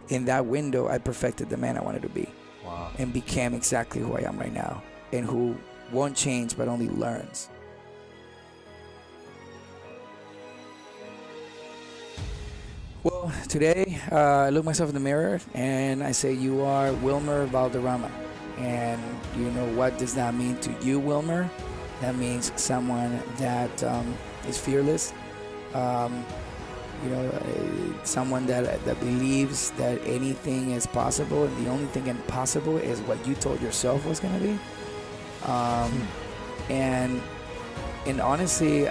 in that window, I perfected the man I wanted to be. Wow. And became exactly who I am right now, and who won't change but only learns. Well, today I look myself in the mirror and I say, you are Wilmer Valderrama. And you know, what does that mean to you, Wilmer? That means someone that is fearless, you know, someone that believes that anything is possible, and the only thing impossible is what you told yourself was going to be. And honestly,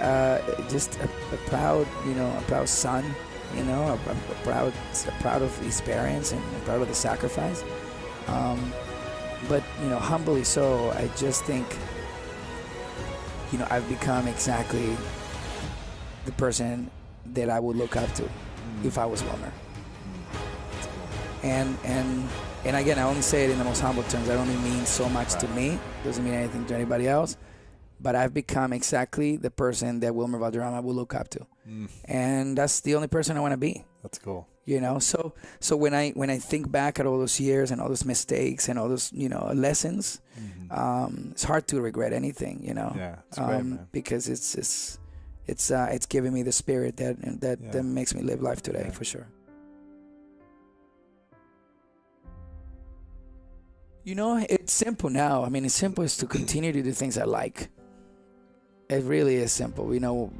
just a proud, you know, a proud son, you know, proud of his parents, and proud of the sacrifice. But, you know, humbly so, I just think, you know, I've become exactly the person that I would look up to if I was Wilmer. And again, I only say it in the most humble terms. That only means so much to me. Doesn't mean anything to anybody else. But I've become exactly the person that Wilmer Valderrama will look up to. And that's the only person I want to be. That's cool. You know, so when I think back at all those years and all those mistakes and all those, you know, lessons, it's hard to regret anything, you know. Yeah, it's great, man. Because it's giving me the spirit that makes me live life today, for sure. You know, it's simple now. I mean, it's simple is to continue to do things I like. It really is simple. You know,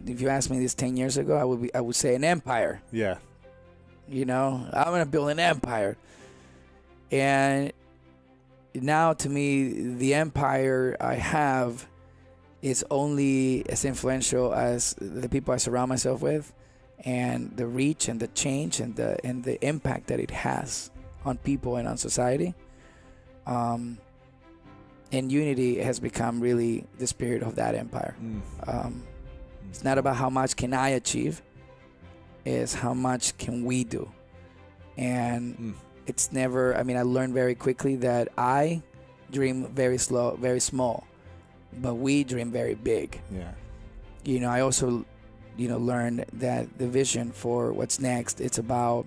If you asked me this 10 years ago, I would say an empire. Yeah. You know, I'm going to build an empire. And now, to me, the empire I have is only as influential as the people I surround myself with, and the reach and the change and the impact that it has on people and on society. And unity has become really the spirit of that empire. It's not about how much can I achieve, it's how much can we do. And it's never, I mean, I learned very quickly that I dream very small, but we dream very big. Yeah. You know, I also, learned that the vision for what's next, it's about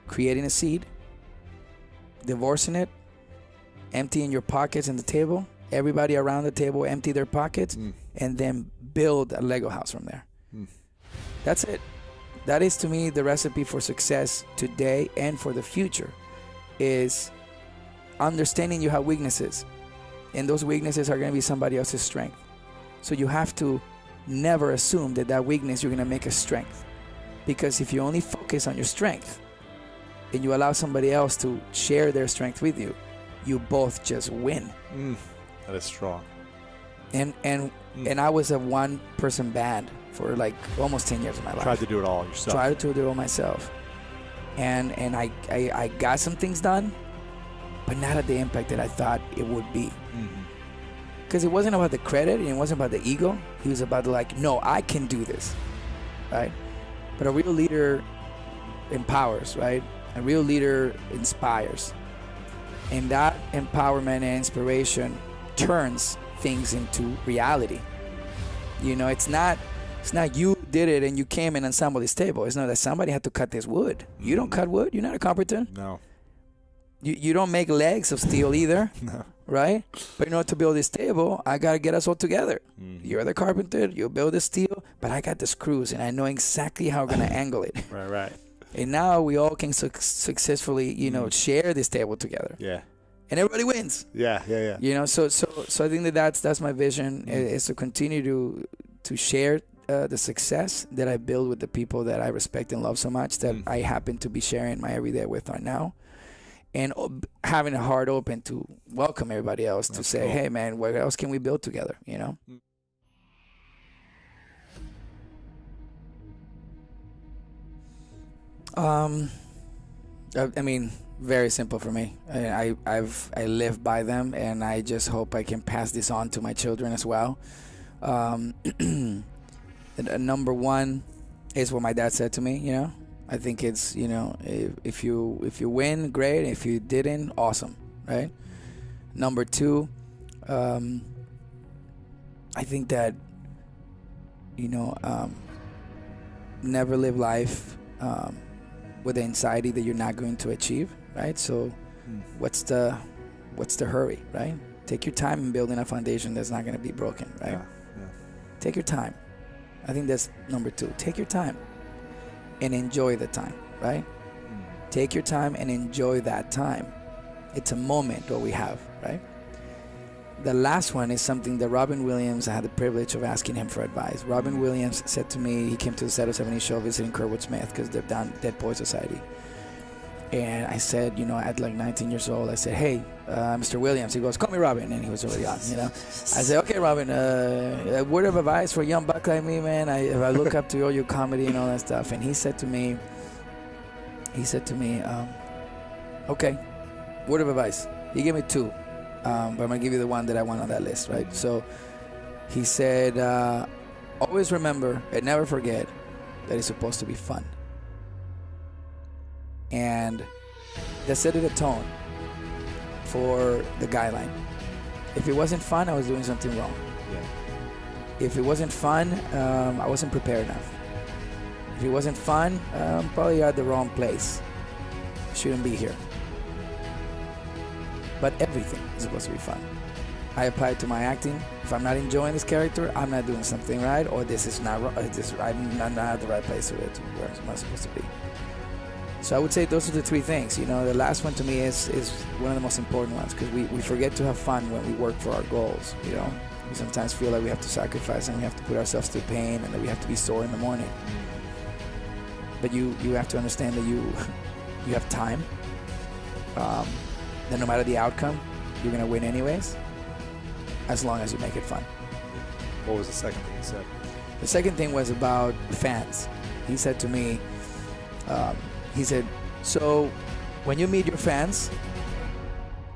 creating a seed, divorcing it, emptying your pockets and the table, everybody around the table empty their pockets, and then build a Lego house from there. That's it. That is, to me, the recipe for success today and for the future, is understanding you have weaknesses, and those weaknesses are going to be somebody else's strength. So you have to never assume that weakness you're going to make a strength, because if you only focus on your strength and you allow somebody else to share their strength with you, you both just win. That is strong. And I was a one-person band for like almost 10 years of my life. Tried to do it all yourself. Tried to do it all myself. And I got some things done, but not at the impact that I thought it would be. Because it wasn't about the credit, and it wasn't about the ego. It was about no, I can do this, right? But a real leader empowers, right? A real leader inspires. And that empowerment and inspiration turns things into reality. It's not you did it and you came and assembled this table. It's not that somebody had to cut this wood. You don't cut wood. You're not a carpenter. No. You don't make legs of steel either. No. Right? But in order to build this table, I got to get us all together. You're the carpenter. You build the steel, but I got the screws and I know exactly how we're going to angle it. Right. And now we all can successfully, share this table together. Yeah. And everybody wins. Yeah. So I think that's my vision, is to continue to share the success that I build with the people that I respect and love so much, that I happen to be sharing my everyday with right now, and having a heart open to welcome everybody else to say, hey man, what else can we build together? I mean, very simple for me. I live by them, and I just hope I can pass this on to my children as well. Number one is what my dad said to me. I think it's, if you win, great. If you didn't, awesome, right? Number two, I think that never live life with the anxiety that you're not going to achieve, right? So what's the hurry, right? Take your time in building a foundation that's not going to be broken, right? Yeah. Take your time. I think that's number two. Take your time and enjoy the time, right? Take your time and enjoy that time. It's a moment what we have, right? The last one is something that Robin Williams, I had the privilege of asking him for advice. Robin Williams said to me, he came to the Set of 70 show visiting Kurtwood Smith because they've done Dead Poets Society. And I said, at like 19 years old, I said, hey, Mr. Williams. He goes, call me Robin. And he was already on, I said, okay, Robin, a word of advice for a young buck like me, man. If I look up to all your comedy and all that stuff. And he said to me, okay, word of advice. He gave me two, but I'm going to give you the one that I want on that list, right? So he said, always remember and never forget that it's supposed to be fun. And that set the tone for the guideline. If it wasn't fun, I was doing something wrong. Yeah. If it wasn't fun, I wasn't prepared enough. If it wasn't fun, probably at the wrong place. Shouldn't be here. But everything is supposed to be fun. I apply it to my acting. If I'm not enjoying this character, I'm not doing something right, or this is not right. I'm not at the right place where I'm supposed to be. So I would say those are the three things. The last one to me is one of the most important ones, because we forget to have fun when we work for our goals. We sometimes feel like we have to sacrifice and we have to put ourselves through pain and that we have to be sore in the morning. But you have to understand that you have time. That no matter the outcome, you're going to win anyways, as long as you make it fun. What was the second thing you said? The second thing was about fans. He said to me, so when you meet your fans,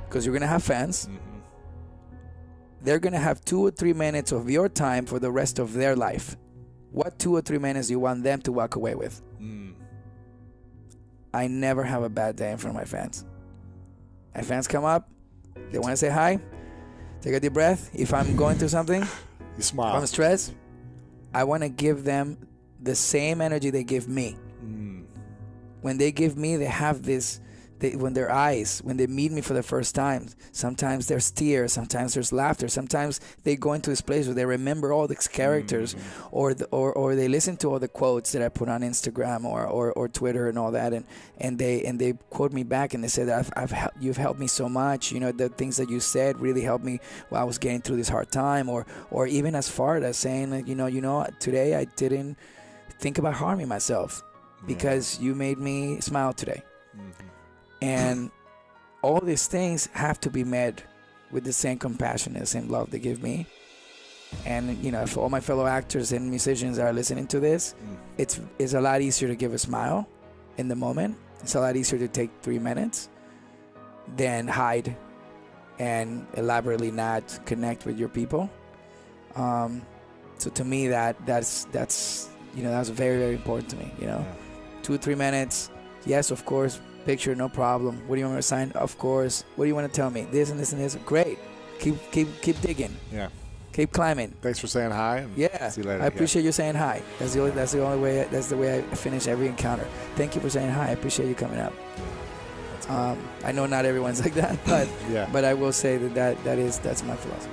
because you're going to have fans, they're going to have 2 or 3 minutes of your time for the rest of their life. What 2 or 3 minutes do you want them to walk away with? I never have a bad day in front of my fans. My fans come up, they want to say hi, take a deep breath. If I'm going through something, you smile. if I'm stressed, I want to give them the same energy they give me. When they give me, they have this, when their eyes, when they meet me for the first time, sometimes there's tears, sometimes there's laughter, sometimes they go into this place where they remember all these characters, or they listen to all the quotes that I put on Instagram or Twitter and all that, and they quote me back and they say that you've helped me so much. You know, the things that you said really helped me while I was getting through this hard time, or even as far as saying like, you know, today I didn't think about harming myself because you made me smile today. And all these things have to be met with the same compassion and the same love they give me. And, you know, if all my fellow actors and musicians are listening to this, it's a lot easier to give a smile in the moment. It's a lot easier to take 3 minutes than hide and elaborately not connect with your people. So to me, that's very, very important to me, you know. 2 or 3 minutes, yes, of course. Picture, no problem. What do you want me to sign? Of course. What do you want to tell me? This and this and this. Great. Keep digging. Yeah. Keep climbing. Thanks for saying hi. And yeah. See you later. I appreciate you saying hi. That's the only way. That's the way I finish every encounter. Thank you for saying hi. I appreciate you coming up. I know not everyone's like that, but yeah. But I will say that's my philosophy.